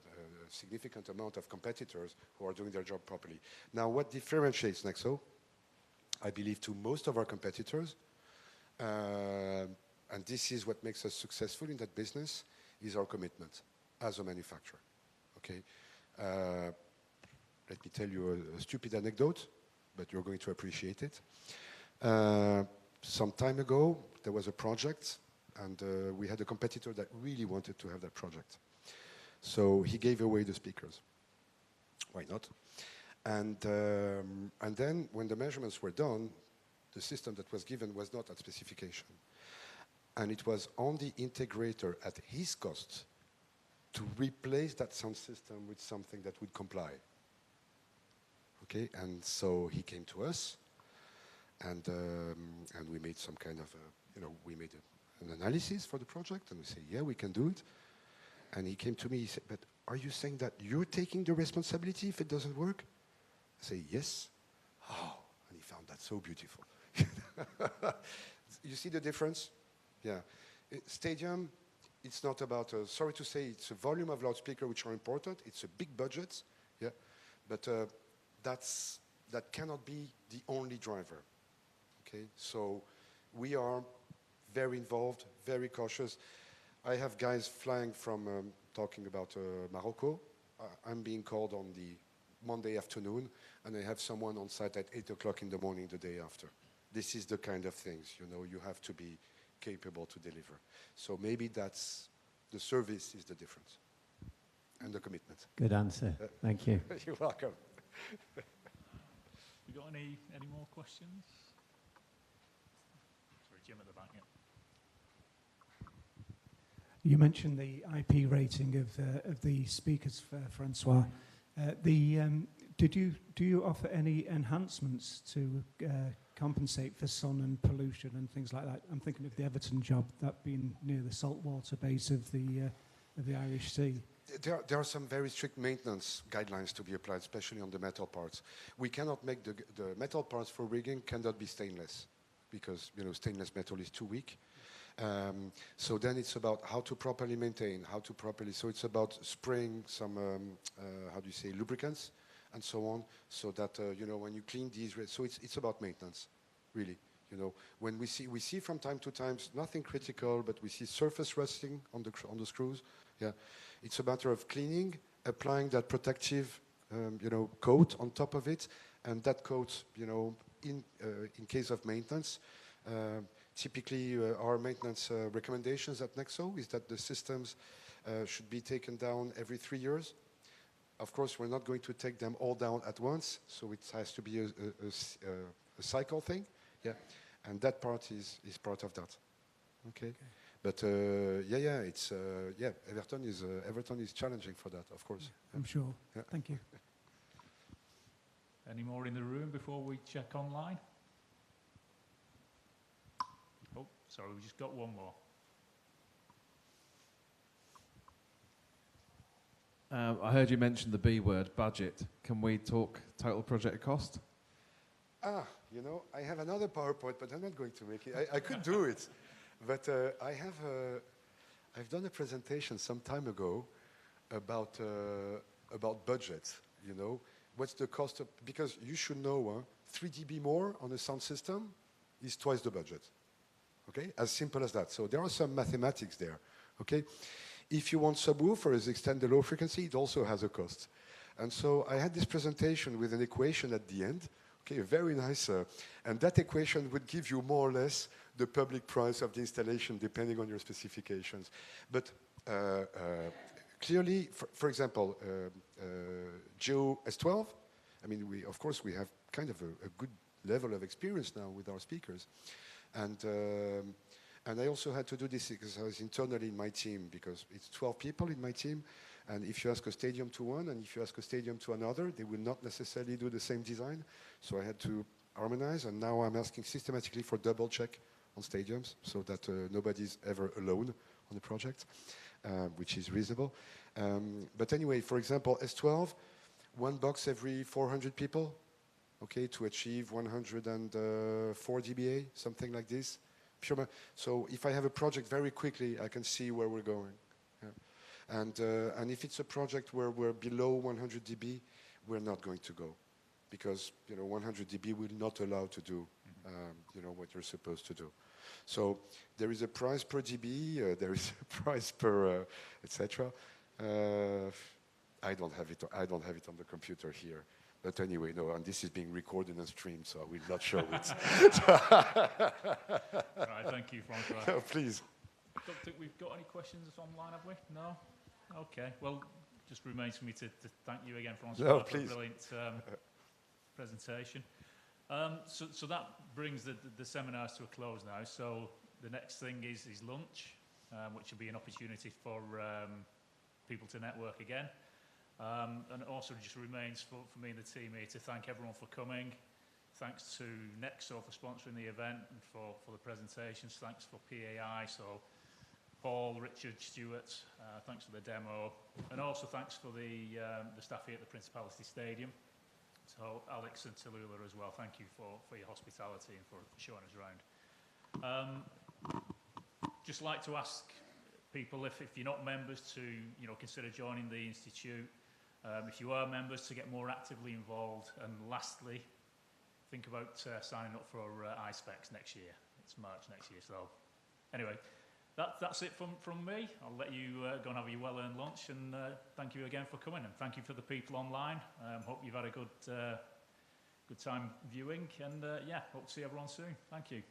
significant amount of competitors who are doing their job properly. Now, what differentiates NEXO, I believe, to most of our competitors, and this is what makes us successful in that business, is our commitment as a manufacturer. Okay, let me tell you a stupid anecdote, but you're going to appreciate it. Some time ago, there was a project, and we had a competitor that really wanted to have that project. So he gave away the speakers. Why not? And then when the measurements were done, the system that was given was not at specification. And it was on the integrator at his cost to replace that sound system with something that would comply. Okay, and so he came to us, and we made some kind of, we made an analysis for the project, and we said, yeah, we can do it. And he came to me, he said, but are you saying that you're taking the responsibility if it doesn't work? I say, yes. Oh, and he found that so beautiful. You see the difference? Yeah. Stadium, it's not about, sorry to say, it's a volume of loudspeakers which are important. It's a big budget, yeah. But that cannot be the only driver, okay? So we are very involved, very cautious. I have guys flying from, talking about Morocco. I'm being called on the Monday afternoon, and I have someone on site at 8 o'clock in the morning the day after. this is the kind of things, you know, you have to be capable to deliver. So maybe that's, the service is the difference and the commitment. Good answer. Thank you. You're welcome. You got any more questions? Sorry, Jim at the back, yeah. You mentioned the IP rating of the speakers, Francois. Do you offer any enhancements to compensate for sun and pollution and things like that? I'm thinking of the Everton job, that being near the saltwater base of the Irish Sea. There are some very strict maintenance guidelines to be applied, especially on the metal parts. We cannot make the metal parts for rigging cannot be stainless, because stainless metal is too weak. So then it's about how to properly maintain, so it's about spraying some, lubricants and so on, so that, when you clean these, so it's about maintenance, really. When we see from time to time, nothing critical, but we see surface rusting on the screws. Yeah, it's a matter of cleaning, applying that protective, coat on top of it, and that coat, in case of maintenance, typically our maintenance recommendations at NEXO is that the systems should be taken down every 3 years. Of course, we're not going to take them all down at once, so it has to be a cycle thing. Yeah, and that part is part of that. Okay. But it's Everton is challenging for that, of course. I'm sure. Yeah. Thank you. Any more in the room before we check online? Oh, sorry, we just got one more. I heard you mention the B word, budget. Can we talk total project cost? I have another PowerPoint, but I'm not going to make it. I could do it. But I've done a presentation some time ago about budget. What's the cost of, because you should know 3 dB more on a sound system is twice the budget. Okay, as simple as that. So there are some mathematics there. Okay, if you want subwoofers extend the low frequency, it also has a cost. And so I had this presentation with an equation at the end. Okay, very nice. And that equation would give you more or less the public price of the installation depending on your specifications. But clearly, for example, Geo S12, I mean, we have kind of a good level of experience now with our speakers. And I also had to do this because I was internally in my team, because it's 12 people in my team. And if you ask a stadium to one, and if you ask a stadium to another, they will not necessarily do the same design. So I had to harmonize, and now I'm asking systematically for double check on stadiums, so that nobody's ever alone on the project, which is reasonable. But anyway, for example, S12, 1 box every 400 people, okay, to achieve 104 dBA, something like this. So if I have a project very quickly, I can see where we're going. Yeah. And if it's a project where we're below 100 dB, we're not going to go, because 100 dB will not allow to do what you're supposed to do. So there is a price per dB, there is a price per etc. I don't have it on the computer here. But anyway, no, and this is being recorded and streamed, so I will not show it. All right, thank you, Francois. No, please. I don't think we've got any questions online, have we? No? Okay. Well, just remains for me to thank you again, Francois, for a brilliant presentation. So that brings the seminars to a close now. So the next thing is lunch, which will be an opportunity for people to network again. And it also just remains for me and the team here to thank everyone for coming. Thanks to NEXO for sponsoring the event and for the presentations. Thanks for PAI, so Paul, Richard, Stuart, thanks for the demo. And also thanks for the staff here at the Principality Stadium. So Alex and Tallulah as well, thank you for your hospitality and for showing us around. Just like to ask people, if you're not members, to consider joining the Institute. If you are members, to get more actively involved. And lastly, think about signing up for iSpecs next year. It's March next year. So anyway, that's it from me. I'll let you go and have your well-earned lunch. And thank you again for coming. And thank you for the people online. Hope you've had a good time viewing, and yeah, hope to see everyone soon. Thank you.